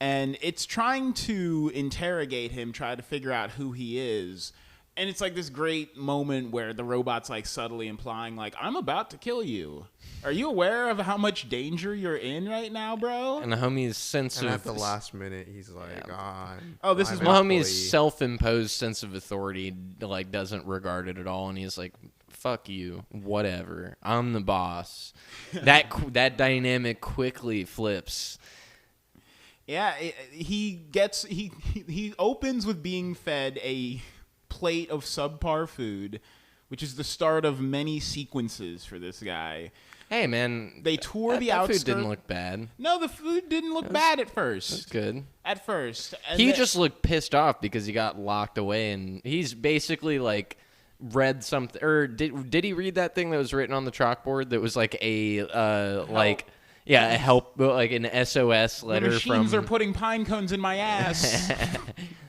And it's trying to interrogate him, try to figure out who he is. And it's this great moment where the robot's subtly implying I'm about to kill you. Are you aware of how much danger you're in right now, bro? And the homie's sense and of... at the last minute, he's this is my homie's self-imposed sense of authority doesn't regard it at all. And he's fuck you, whatever. I'm the boss. That dynamic quickly flips. Yeah, he opens with being fed a plate of subpar food, which is the start of many sequences for this guy. Hey, man. They tour the outskirts. The food didn't look bad. No, the food didn't look bad at first. That's good. At first. And he just looked pissed off because he got locked away, and he's basically read something, or did he read that thing that was written on the chalkboard that was a help, an SOS letter the machines are putting pine cones in my ass.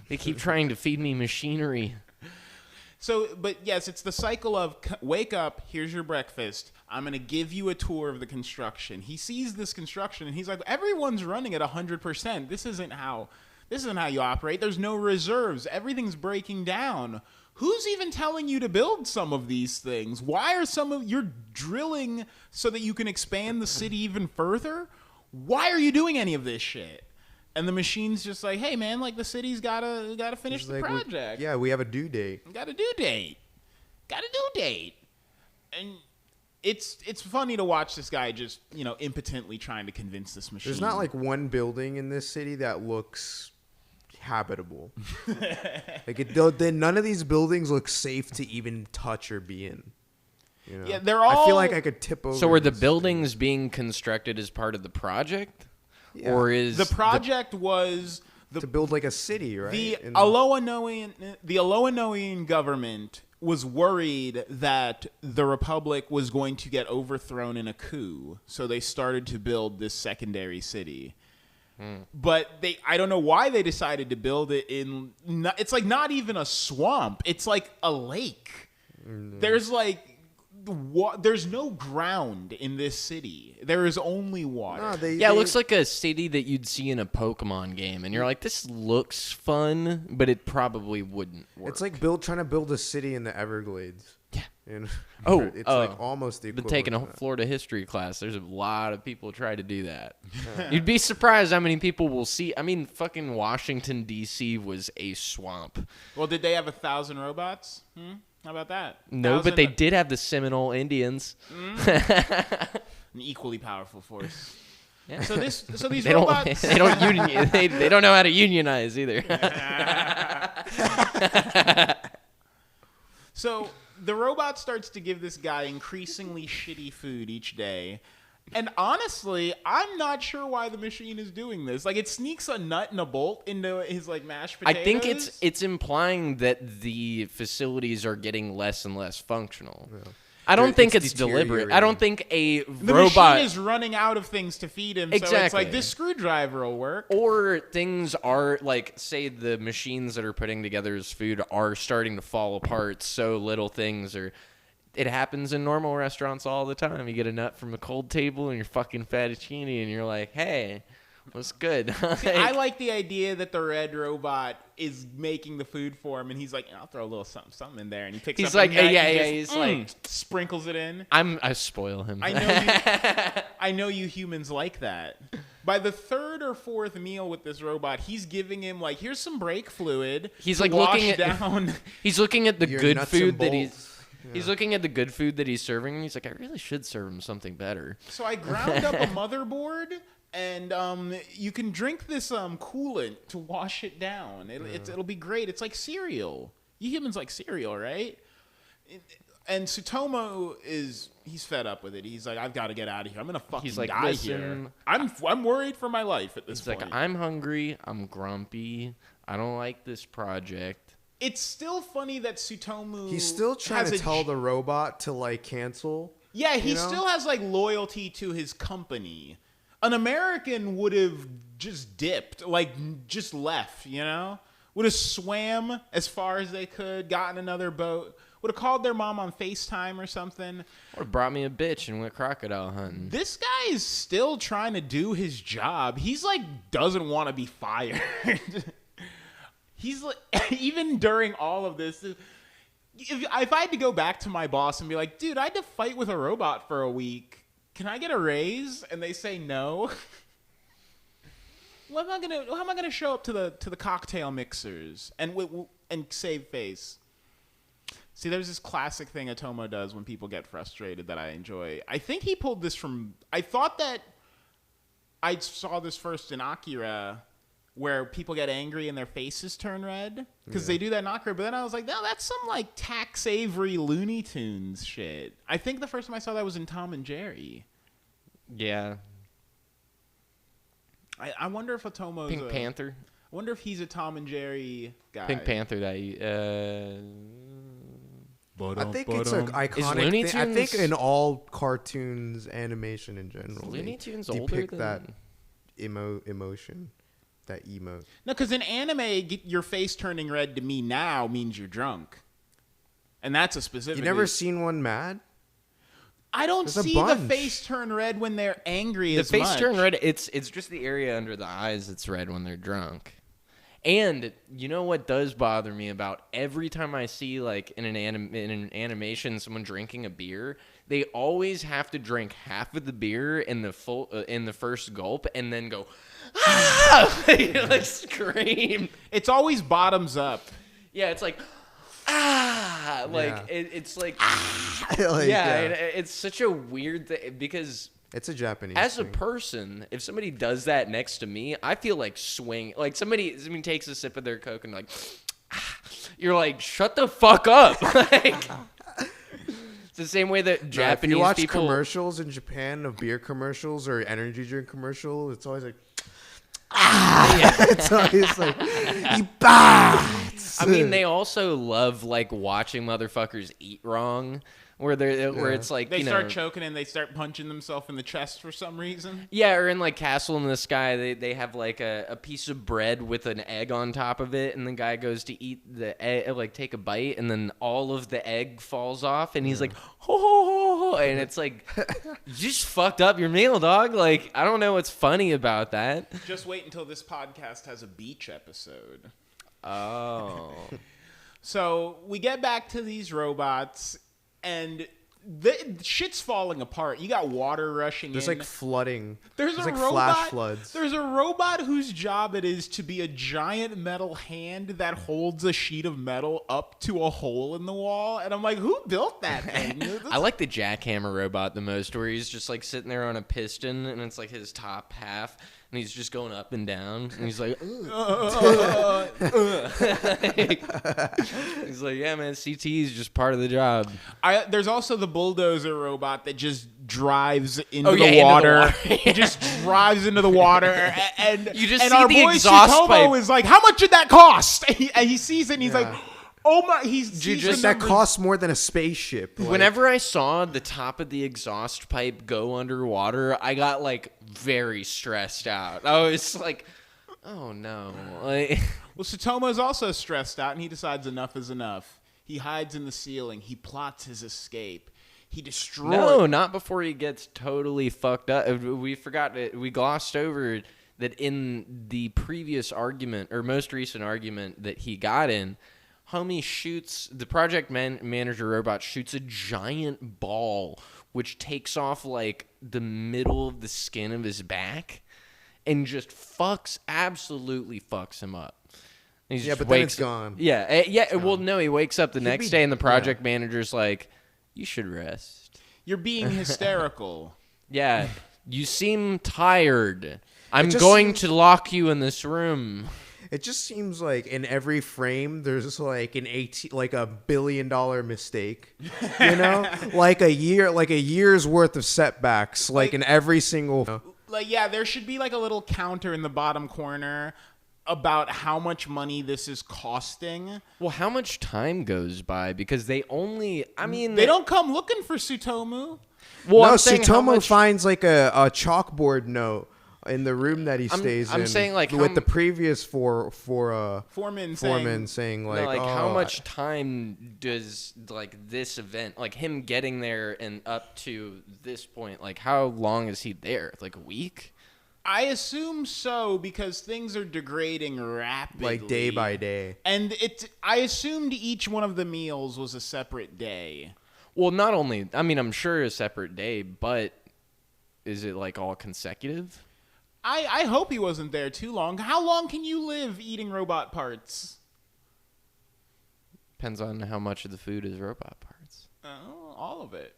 They keep trying to feed me machinery. So, but yes, it's the cycle of wake up, here's your breakfast. I'm going to give you a tour of the construction. He sees this construction and he's like, everyone's running at 100%. This isn't how you operate. There's no reserves. Everything's breaking down. Who's even telling you to build some of these things? Why are you're drilling so that you can expand the city even further? Why are you doing any of this shit? And the machine's just hey, man, the city's gotta finish the project. We have a due date. Got a due date. And it's funny to watch this guy just, impotently trying to convince this machine. There's not one building in this city that looks habitable. None of these buildings look safe to even touch or be in. Yeah, they're all... I feel I could tip over. So are the buildings being constructed as part of the project? Yeah. Or is the project was to build a city, right? The Aloanoian government was worried that the Republic was going to get overthrown in a coup, so they started to build this secondary city. But I don't know why they decided to build it in. It's not even a swamp. It's a lake. There's there's no ground in this city. There is only water. It looks like a city that you'd see in a Pokemon game, and you're this looks fun, but it probably wouldn't work. It's trying to build a city in the Everglades. Yeah. It's almost the equivalent. Been taking a Florida history class. There's a lot of people try to do that. You'd be surprised how many people will see. I mean, fucking Washington, D.C. was a swamp. Well, did they have 1,000 robots? How about that? No, but they did have the Seminole Indians. An equally powerful force. Yeah. So these robots they don't know how to unionize either. So the robot starts to give this guy increasingly shitty food each day, And honestly, I'm not sure why the machine is doing this. Like, it sneaks a nut and a bolt into his, like, mashed potatoes. I think it's implying that the facilities are getting less and less functional. Yeah. I don't think it's deliberate. I don't think the robot machine is running out of things to feed him. Exactly. So it's like, this screwdriver will work. Or things are like, say the machines that are putting together his food are starting to fall apart. So little things are. It happens in normal restaurants all the time. You get a nut from a cold table and your fucking fettuccine, and you're like, hey. What's good? See, I like the idea that the red robot is making the food for him, and he's like, I'll throw a little something in there, and he picks he's up like, a nut yeah, and he's like, sprinkles it in. I spoil him. I know you humans like that. By the third or fourth meal with this robot, he's giving him like, here's some brake fluid. He's like looking down. He's looking at the good food that he's. Yeah. He's looking at the good food that he's serving, and he's like, I really should serve him something better. So I ground up a motherboard. And you can drink this coolant to wash it down. It'll be great. It's like cereal. You humans like cereal, right? And Tsutomu he's fed up with it. He's like, I've got to get out of here. I'm gonna fucking die here. I'm worried for my life at this point. He's like, I'm hungry. I'm grumpy. I don't like this project. It's still funny that Tsutomu. He's still trying to tell the robot to like cancel. Yeah, he still has like loyalty to his company. An American would have just dipped, like just left, you know? Would have swam as far as they could, gotten another boat, would have called their mom on FaceTime or something. Or brought me a bitch and went crocodile hunting. This guy is still trying to do his job. He's like, doesn't want to be fired. He's like, even during all of this, if I had to go back to my boss and be like, dude, I had to fight with a robot for a week. Can I get a raise? And they say no. How am I gonna show up to the cocktail mixers and save face? See, there's this classic thing Otomo does when people get frustrated that I enjoy. I think he pulled this from. I thought that I saw this first in Akira, where people get angry and their faces turn red because they do that in Akira. But then I was like, no, that's some like Tax Avery Looney Tunes shit. I think the first time I saw that was in Tom and Jerry. Yeah. I wonder if Otomo's Pink Panther. I wonder if he's a Tom and Jerry guy. Pink Panther. I think it's an iconic thing. I think in all cartoons, animation in general, Looney Tunes depict older that emotion. That emote. No, because in anime, your face turning red to me now means you're drunk. And that's a specific. You never seen one mad? I don't see the face turn red when they're angry as much. The face turn red, it's just the area under the eyes that's red when they're drunk. And you know what does bother me about every time I see like in an animation someone drinking a beer, they always have to drink half of the beer in the first gulp and then go like scream. It's always bottoms up. Yeah, it's like it's like it's such a weird thing because it's a Japanese as thing. A person, if somebody does that next to me, I feel like like somebody takes a sip of their Coke and like you're like, shut the fuck up. Like, it's the same way that Japanese if you watch people commercials in Japan of beer commercials or energy drink commercial, it's always like it's always like I mean, they also love like watching motherfuckers eat wrong, where it's like they start choking and they start punching themselves in the chest for some reason. Yeah, or in like Castle in the Sky, they have like a piece of bread with an egg on top of it, and the guy goes to eat the egg, like take a bite, and then all of the egg falls off, and he's like, ho, ho, ho, ho, and it's like, you just fucked up your meal, dog. Like, I don't know what's funny about that. Just wait until this podcast has a beach episode. Oh. So we get back to these robots, and the shit's falling apart. You got water rushing in. There's like flooding. There's like robot, flash floods. There's a robot whose job it is to be a giant metal hand that holds a sheet of metal up to a hole in the wall. And I'm like, who built that thing? I like the jackhammer robot the most, where he's just like sitting there on a piston, and it's like his top half. And he's just going up and down. And he's like, he's like, yeah, man, CT is just part of the job. There's also the bulldozer robot that just drives into Oh, the yeah, into the water. water. He just drives into the water, and You just and see our the boy exhaust Tsutomu pipe. is like, "How much did that cost?" And he sees it, and he's Yeah. like, "Oh my!" He's sees just- the That numbers. costs more than a spaceship. Like, Whenever I saw the top of the exhaust pipe go underwater, I got like very stressed out. I was like, "Oh no!" Like, Well, Tsutomu is also stressed out, and he decides enough is enough. He hides in the ceiling. He plots his escape. He destroys. no, not before he gets totally fucked up. We forgot it. We glossed over that in the previous argument or most recent argument that he got in. Homie shoots the project manager robot shoots a giant ball which takes off like the middle of the skin of his back and just absolutely fucks him up. And he Yeah, just but then wakes it's gone. Yeah, yeah. Well, no, he wakes up the next be- day and the project manager's like, "You should rest." You're being hysterical. Yeah, you seem tired. I'm just going seems- to lock you in this room. It just seems like in every frame there's like like $1 billion mistake, you know, like a year's worth of setbacks, like in every single. Like, yeah, there should be like a little counter in the bottom corner about how much money this is costing. Well, how much time goes by? Because they They don't come looking for Tsutomu. Well, No, I'm saying how Tsutomu much- finds like a chalkboard note in the room that he stays in. I'm saying, like, with how- the previous foreman saying like, like oh, how much time does like this event, like him getting there and up to this point, like how long is he there? Like a week? I assume so, because things are degrading rapidly. like day by day. And I assumed each one of the meals was a separate day. Well, not only, I mean, I'm sure a separate day, but is it like all consecutive? I hope he wasn't there too long. How long can you live eating robot parts? Depends on how much of the food is robot parts. All of it.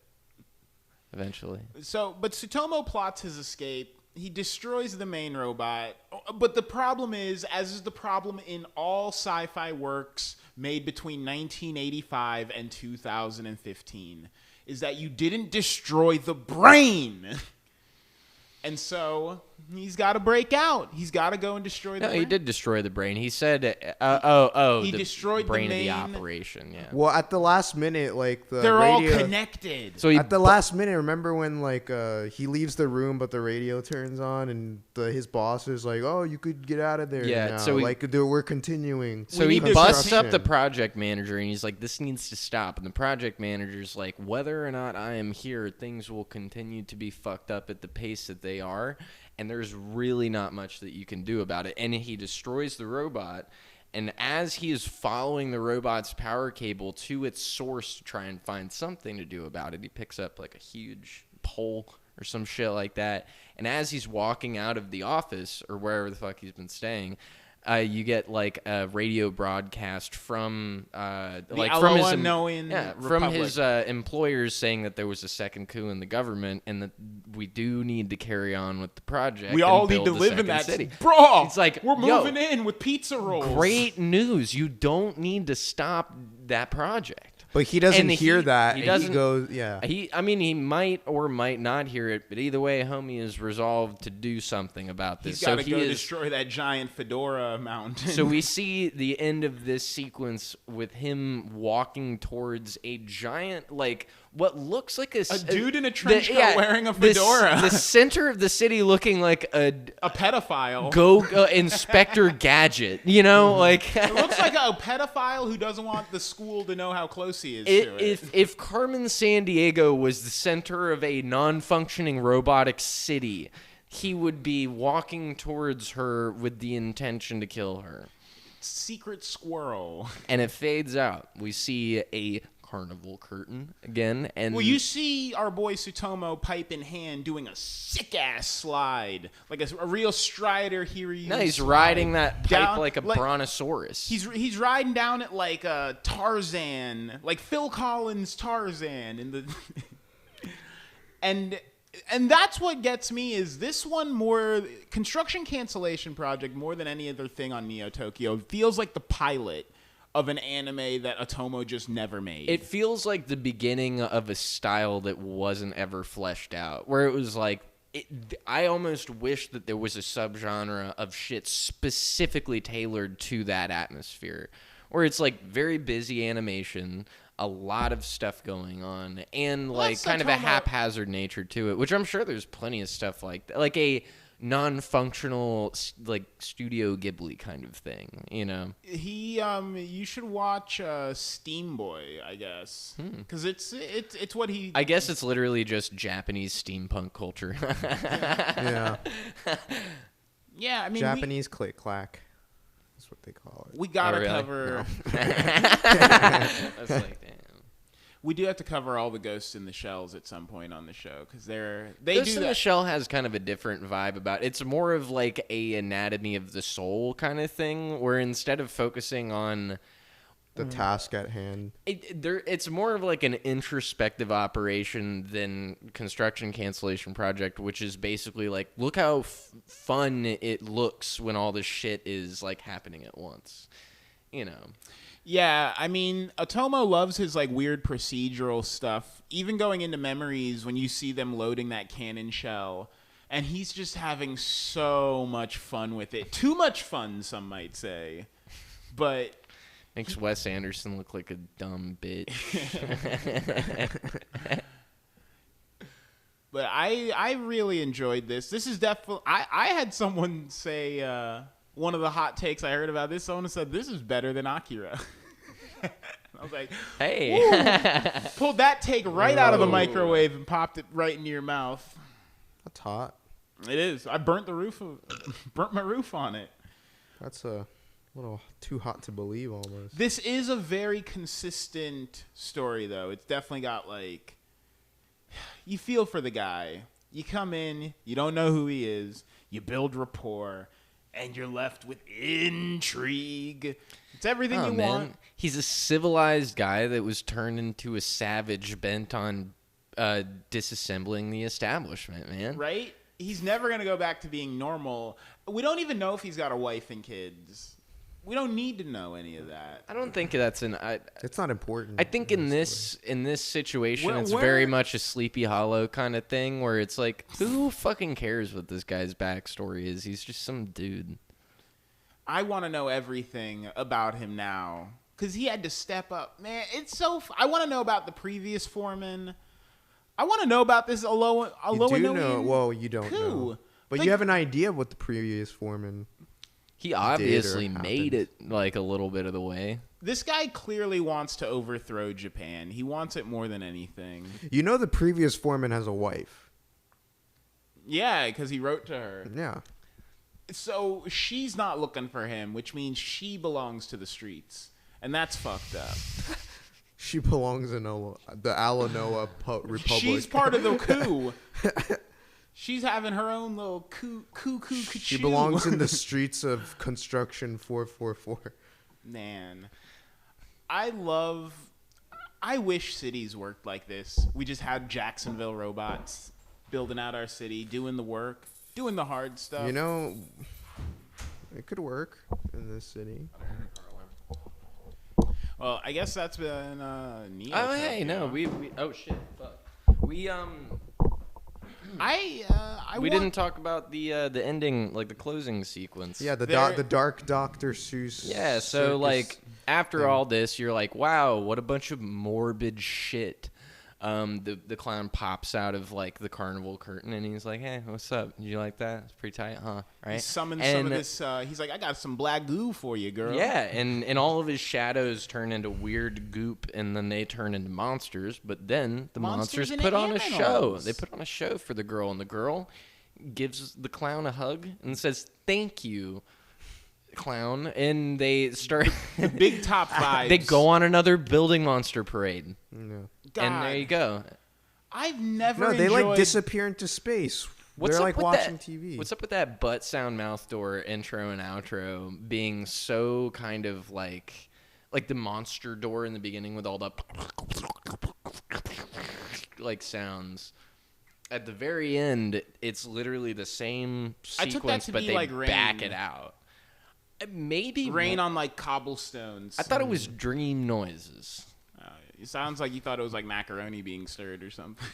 Eventually. So, but Tsutomu plots his escape. He destroys the main robot. But the problem is, as is the problem in all sci-fi works made between 1985 and 2015, is that you didn't destroy the brain. And so he's got to break out. He's got to go and destroy the No, brain. he did destroy the brain. He said, He the destroyed the brain main- of the operation, yeah. Well, at the last minute, like the They're radio. all connected. So he At the last minute, remember when like he leaves the room, but the radio turns on, and his boss is like, "Oh, you could get out of there." Yeah, now. so we're continuing. So We he need to busts up the construction. project manager and he's like, "This needs to stop." And the project manager's like, "Whether or not I am here, things will continue to be fucked up at the pace that they are, and there's really not much that you can do about it." And he destroys the robot. And as he is following the robot's power cable to its source to try and find something to do about it, he picks up like a huge pole or some shit like that. And as he's walking out of the office or wherever the fuck he's been staying, you get like a radio broadcast from like from his unknowing from republic. his employers saying that there was a second coup in the government and that we do need to carry on with the project. We and all need build to a live in second that city. Bro, It's like, we're yo, moving in with pizza rolls. Great news! You don't need to stop that project. But he doesn't And hear that. He and doesn't. He goes, yeah. I mean, he might or might not hear it, but either way, homie is resolved to do something about this. He's got to he go is. destroy that giant fedora mountain. So we see the end of this sequence with him walking towards a giant, like what looks like a dude in a trench coat wearing a fedora. The center of the city looking like a pedophile. go Inspector Gadget, you know, like It looks like a pedophile who doesn't want the school to know how close he is to it. If Carmen San Diego was the center of a non-functioning robotic city, he would be walking towards her with the intention to kill her. Secret squirrel. And it fades out. We see a carnival curtain again, and Well, you see our boy Tsutomu, pipe in hand, doing a sick-ass slide. Like a real Strider Hiryu. no, he's slide. riding that pipe Down- like a brontosaurus. He's riding down it like Tarzan, like Phil Collins Tarzan in the and that's what gets me is this one more construction cancellation project more than any other thing on Neo Tokyo feels like the pilot of an anime that Otomo just never made. It feels like the beginning of a style that wasn't ever fleshed out, where it was like, I almost wish that there was a subgenre of shit specifically tailored to that atmosphere, where it's like very busy animation, a lot of stuff going on, and like kind of a haphazard nature to it, which I'm sure there's plenty of stuff like that, like a non-functional like Studio Ghibli kind of thing, you know. You should watch Steam Boy, I guess, because it's what he. I guess it's literally just Japanese steampunk culture. Yeah. Yeah, I mean Japanese click clack. That's what they call it. We gotta really? cover. No. That's like, damn. We do have to cover all the Ghosts in the Shells at some point on the show because they Ghost do in that. the Shell has kind of a different vibe about it. It's more of like a anatomy of the soul kind of thing, where instead of focusing on The task at hand. it's more of like an introspective operation than Construction Cancellation Project, which is basically like, look how fun it looks when all this shit is like happening at once, you know. Yeah, I mean, Otomo loves his like weird procedural stuff. Even going into Memories, when you see them loading that cannon shell, and he's just having so much fun with it. Too much fun, some might say. But makes Wes Anderson look like a dumb bitch. But I really enjoyed this. This is definitely. I had someone say one of the hot takes I heard about this. Someone said this is better than Akira. I was like, hey, pulled that take right out of the microwave and popped it right into your mouth. That's hot. It is. I burnt my roof on it. That's a little too hot to believe almost. This is a very consistent story, though. It's definitely got like, you feel for the guy. You come in, you don't know who he is, you build rapport, and you're left with intrigue. It's everything you want. He's a civilized guy that was turned into a savage bent on disassembling the establishment, man. Right? He's never going to go back to being normal. We don't even know if he's got a wife and kids. We don't need to know any of that. I don't think that's it's not important. I think in this situation, it's very much a Sleepy Hollow kind of thing, where it's like, who fucking cares what this guy's backstory is? He's just some dude. I want to know everything about him now because he had to step up. Man, it's so. I want to know about the previous foreman. I want to know about this Aloha. You do know. Well, you don't coup. know, but you have an idea of what the previous foreman. He obviously made it like a little bit of the way. This guy clearly wants to overthrow Japan. He wants it more than anything. You know, the previous foreman has a wife. Yeah, because he wrote to her. Yeah. So she's not looking for him, which means she belongs to the streets. And that's fucked up. She belongs in the Alanoa Republic. She's part of the coup. She's having her own little coup. She belongs in the streets of Construction 444. Man. I wish cities worked like this. We just had Jacksonville robots building out our city, doing the work. Doing the hard stuff. You know, it could work in this city. Well, I guess that's been Neo. Oh, hey, no, we oh shit, fuck. We we didn't talk about the ending, like the closing sequence. Yeah, the Dark Dr. Seuss. Yeah, so like after all this, you're like, wow, what a bunch of morbid shit. The clown pops out of like the carnival curtain and he's like, hey, what's up? Did you like that? It's pretty tight, huh? Right? He summons some of this. He's like, I got some black goo for you, girl. Yeah, and all of his shadows turn into weird goop and then they turn into monsters. But then the monsters put on a show. They put on a show for the girl, and the girl gives the clown a hug and says, thank you, clown. And they start the big top vibes. They go on another building monster parade. Yeah. God. And there you go. I've never. No, they enjoyed... like disappear into space. They're like watching TV. What's up with that butt sound mouth door intro and outro being so kind of like the monster door in the beginning with all the like sounds. At the very end, it's literally the same sequence, but they like back Rain. it out. Maybe rain on like cobblestones. I thought it was dream noises. It sounds like you thought it was like macaroni being stirred or something.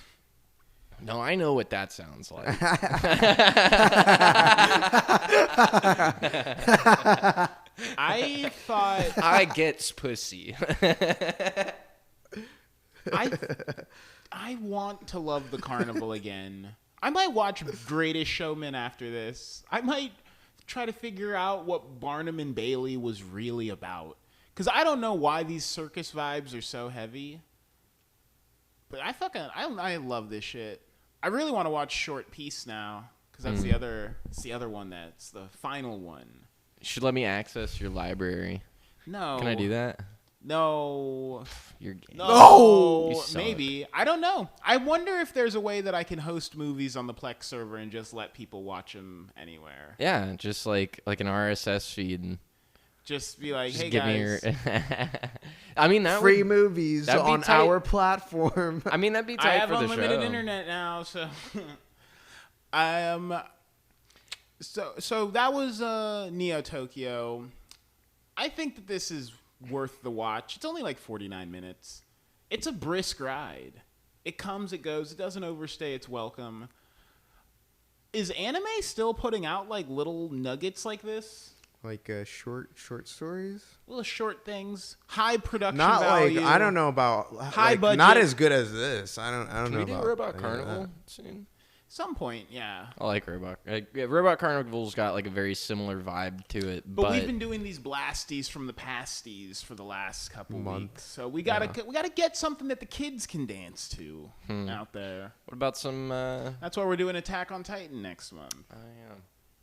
No, I know what that sounds like. I thought I gets pussy. I want to love the carnival again. I might watch Greatest Showman after this. I might try to figure out what Barnum and Bailey was really about. Because I don't know why these circus vibes are so heavy. But I love this shit. I really want to watch Short Piece now. Because that's the other one that's the final one. You should let me access your library. No. Can I do that? No. You're gay. No. You suck. Maybe. I don't know. I wonder if there's a way that I can host movies on the Plex server and just let people watch them anywhere. Yeah, just like an RSS feed. And just be like, just hey, give guys. me your... I mean, that free would, movies that'd be on tight. our platform. I mean, that'd be I tight have for the show. unlimited internet now, so... So that was Neo Tokyo. I think that this is worth the watch. It's only like 49 minutes. It's a brisk ride. It comes, it goes. It doesn't overstay its welcome. Is anime still putting out like little nuggets like this? Like short stories? Little short things, high production Not value. like I don't know about High budget. Not as good as this. I don't Can know we do about Robot any of Carnival that. soon? Some point, yeah. I like Robot. Robot Carnival's got like a very similar vibe to it, But we've been doing these blasties from the pasties for the last couple weeks, so we gotta get something that the kids can dance to out there. What about some? That's why we're doing Attack on Titan next month. Oh yeah.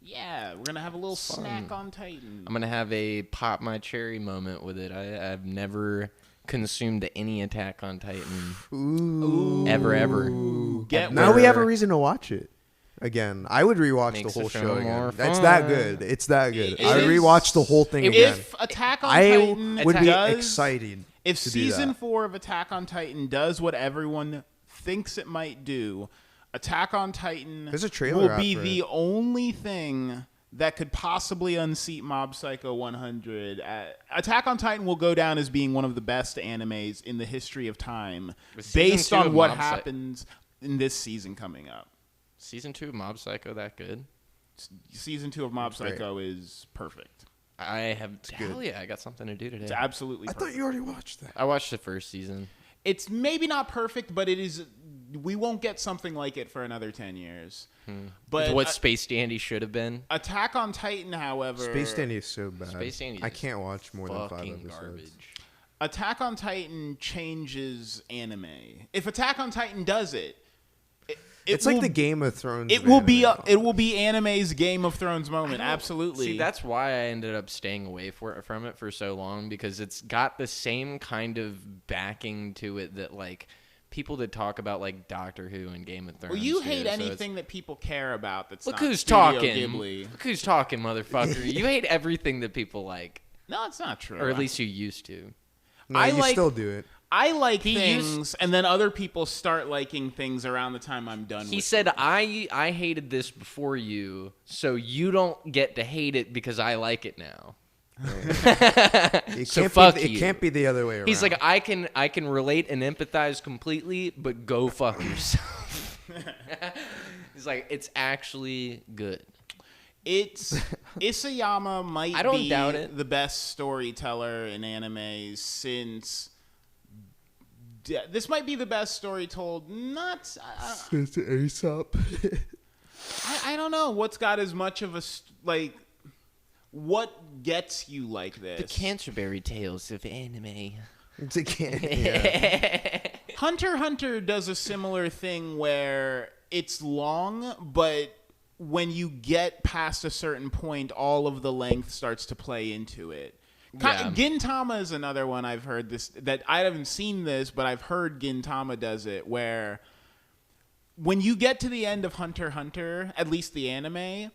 Yeah, we're gonna have a little snack on Titan. I'm gonna have a pop my cherry moment with it. I've never consumed any Attack on Titan ever. Now we have a reason to watch it again. I would rewatch Makes the whole the show show again. more That's fun. that good. It's that good. It I would is- rewatch the whole thing again. If Attack on I Titan would be does, excited. if to do season that. 4 of Attack on Titan does what everyone thinks it might do, Attack on Titan There's a trailer will out be for the it. only thing that could possibly unseat Mob Psycho 100. Attack on Titan will go down as being one of the best animes in the history of time, Was season based 2 on of what Mob Psy- happens in this season coming up. Season 2 of Mob Psycho that good? Season 2 of Mob great. Psycho is perfect. I have. Hell yeah! I got something to do today. It's absolutely I perfect. thought you already watched that. I watched the first season. It's maybe not perfect, but it is. We won't get something like it for another 10 years. But It's what Space Dandy should have been. Attack on Titan, however, Space Dandy is so bad. Space Dandy I is can't watch more than 5 Fucking episodes. garbage. Attack on Titan changes anime. If Attack on Titan does it, It's will, like the Game of Thrones. It of will be anime. it will be anime's Game of Thrones moment. Absolutely. See, that's why I ended up staying away from it for so long, because it's got the same kind of backing to it that like people that talk about like Doctor Who and Game of Thrones. Well, you do, hate so it's- anything that people care about. That's Look not who's Studio talking. Ghibli. Look who's talking, motherfucker. You hate everything that people like, No, it's not true. or at least you used to. No, I you like- still do it. I like He things, and then other people start liking things around the time I'm done. He with said, them. I hated this before you, so you don't get to hate it because I like it now. It So can't fuck be, you. It can't be the other way around. He's like, I can relate and empathize completely, but go fuck yourself. He's like, it's actually good. It's Isayama might I don't be doubt it. the best storyteller in anime since this might be the best story told. Not it's Aesop. I don't know what's got as much of a like what gets you like this. The Canterbury Tales of anime. Yeah. Hunter x Hunter does a similar thing where it's long, but when you get past a certain point, all of the length starts to play into it. Yeah. Gintama is another one I've heard this that I haven't seen this, but I've heard Gintama does it where when you get to the end of Hunter x Hunter, at least the anime,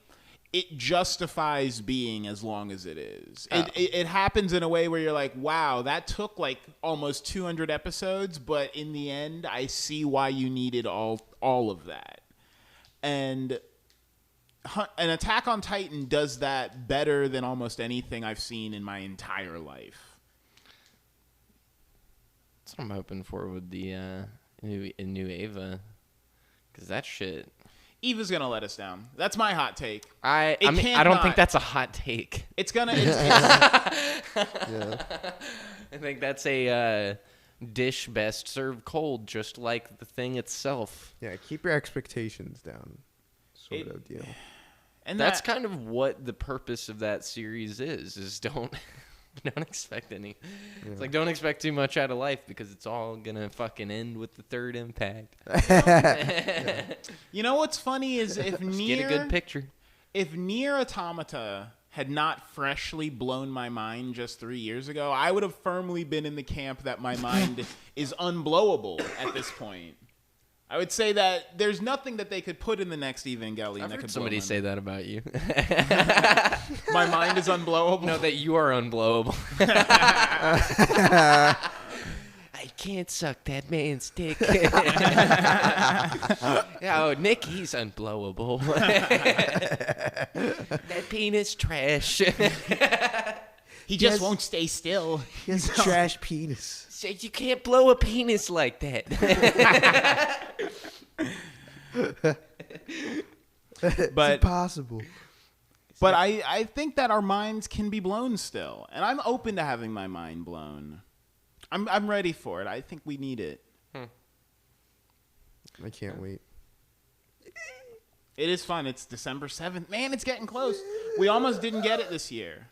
it justifies being as long as it is. Oh. It happens in a way where you're like, wow, that took like almost 200 episodes, but in the end, I see why you needed all of that. And an Attack on Titan does that better than almost anything I've seen in my entire life. That's what I'm hoping for with the new Ava, because that shit. Eva's gonna let us down. That's my hot take. I don't think that's a hot take. It's gonna. Yeah. I think that's a dish best served cold, just like the thing itself. Yeah, keep your expectations down, sort of deal. And That's kind of what the purpose of that series is don't expect any. Yeah. It's like, don't expect too much out of life, because it's all gonna fucking end with the third impact. You know what's funny is if Get a good picture. If Nier Automata had not freshly blown my mind just 3 years ago, I would have firmly been in the camp that my mind is unblowable at this point. I would say that there's nothing that they could put in the next Evangelion I've that heard could somebody blow say that about you. my mind is unblowable. No, that you are unblowable. I can't suck that man's dick. Oh, Nick, he's unblowable. That penis trash. He just won't stay still. He has a trash penis. Said you can't blow a penis like that. But It's impossible. But I think that our minds can be blown still, and I'm open to having my mind blown. I'm ready for it. I think we need it. I can't wait. It is fun. It's December 7th. Man, it's getting close. We almost didn't get it this year.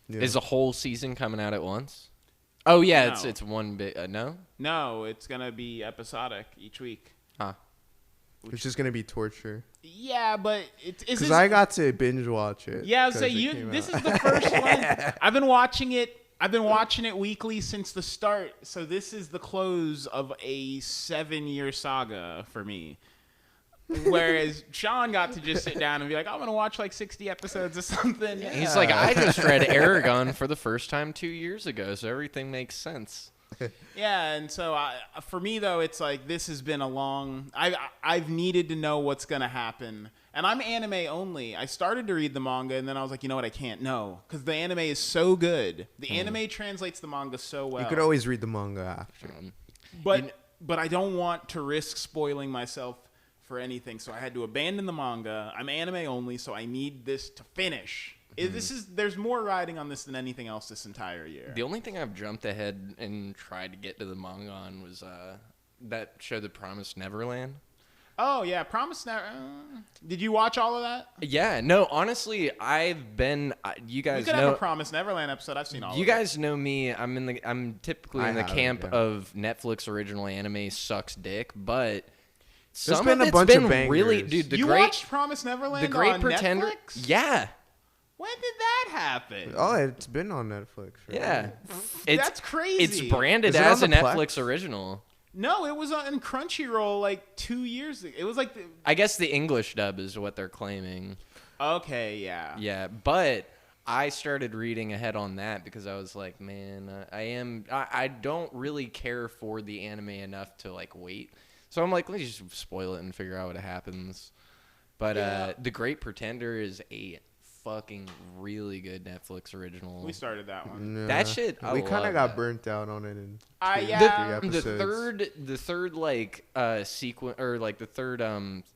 Yeah. Is a whole season coming out at once? Oh yeah, No. it's one bit. No. No, it's gonna be episodic each week. Huh. It's just gonna be torture. Yeah, but it's Because I got to binge watch it. Yeah, I would say 'cause it came this out. is the first one. I've been watching it weekly since the start. So this is the close of a 7-year saga for me. Whereas Sean got to just sit down and be like, I'm going to watch like 60 episodes or something. Yeah. He's like, I just read Aragon for the first time 2 years ago, so everything makes sense. Yeah, and so for me, though, it's like this has been a long... I've needed to know what's going to happen. And I'm anime only. I started to read the manga, and then I was like, you know what, I can't. No, because the anime is so good. The anime translates the manga so well. You could always read the manga after. But I don't want to risk spoiling myself for anything, so I had to abandon the manga. I'm anime only, so I need this to finish. There's more riding on this than anything else this entire year. The only thing I've jumped ahead and tried to get to the manga on was that show, The Promised Neverland. Oh yeah, Promise Never. Did you watch all of that? Yeah, no, honestly, I've been. You guys We could know. have a Promise Neverland episode. I've seen all. You of it. guys know me. I'm typically I in the haven't, camp yeah. of Netflix original anime sucks dick, but There's some been of a it's bunch been of bangers. really, dude. You watched Promise Neverland The Great on Pretender. Netflix? Yeah, When did that happen? Oh, it's been on Netflix. Right? yeah. That's crazy. It's branded Is it as a on the Plex? Netflix original. No, it was on Crunchyroll like 2 years ago. It was like I guess the English dub is what they're claiming. okay, yeah. Yeah, but I started reading ahead on that because I was like, man, I don't really care for the anime enough to like wait. So I'm like, let's just spoil it and figure out what happens. But Yeah. The Great Pretender is a fucking really good Netflix original. We started that one. Nah. That shit, I we love kind of got that. burnt out on it in Yeah. three the episodes. third like sequence or like the third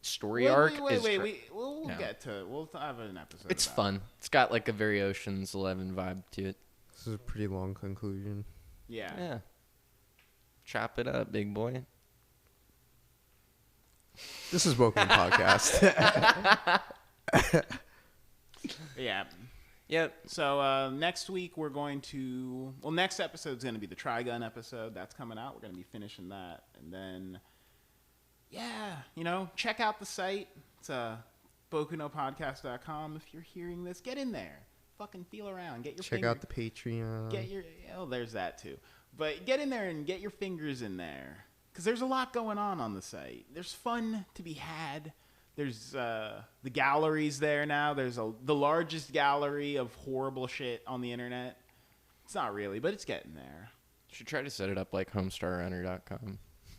story Wait, arc wait, is wait, cra- we'll No. get to. We'll have an episode. it's about fun. It's got like a very Ocean's 11 vibe to it. This is a pretty long conclusion. it. Yeah. Yeah. Chop it up, big boy. This is Woken Podcast. Yeah. Yep. So next week we're going to. Well, next episode's going to be the Trigun episode. That's coming out. We're going to be finishing that, and then, yeah, check out the site. It's bokunopodcast.com. If you're hearing this, get in there. Fucking feel around. Get your Check out the Patreon. there's that too. But get in there and get your fingers in there. Because there's a lot going on the site. There's fun to be had. There's the galleries there now. There's the largest gallery of horrible shit on the internet. It's not really, but it's getting there. Should try to set it up like homestarrunner.com.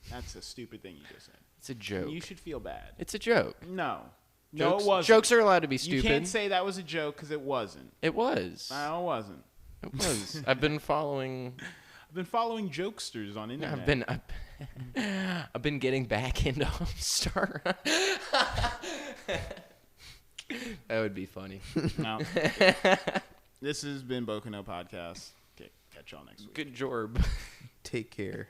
That's a stupid thing you just said. It's a joke. You should feel bad. It's a joke. No. No, it wasn't. Jokes are allowed to be stupid. You can't say that was a joke because it wasn't. It was. No, it wasn't. It was. I've been following jokesters on internet. I've been getting back into Homestar. That would be funny. No. This has been Boku no Podcast. Okay, catch y'all next week. Good job. Take care.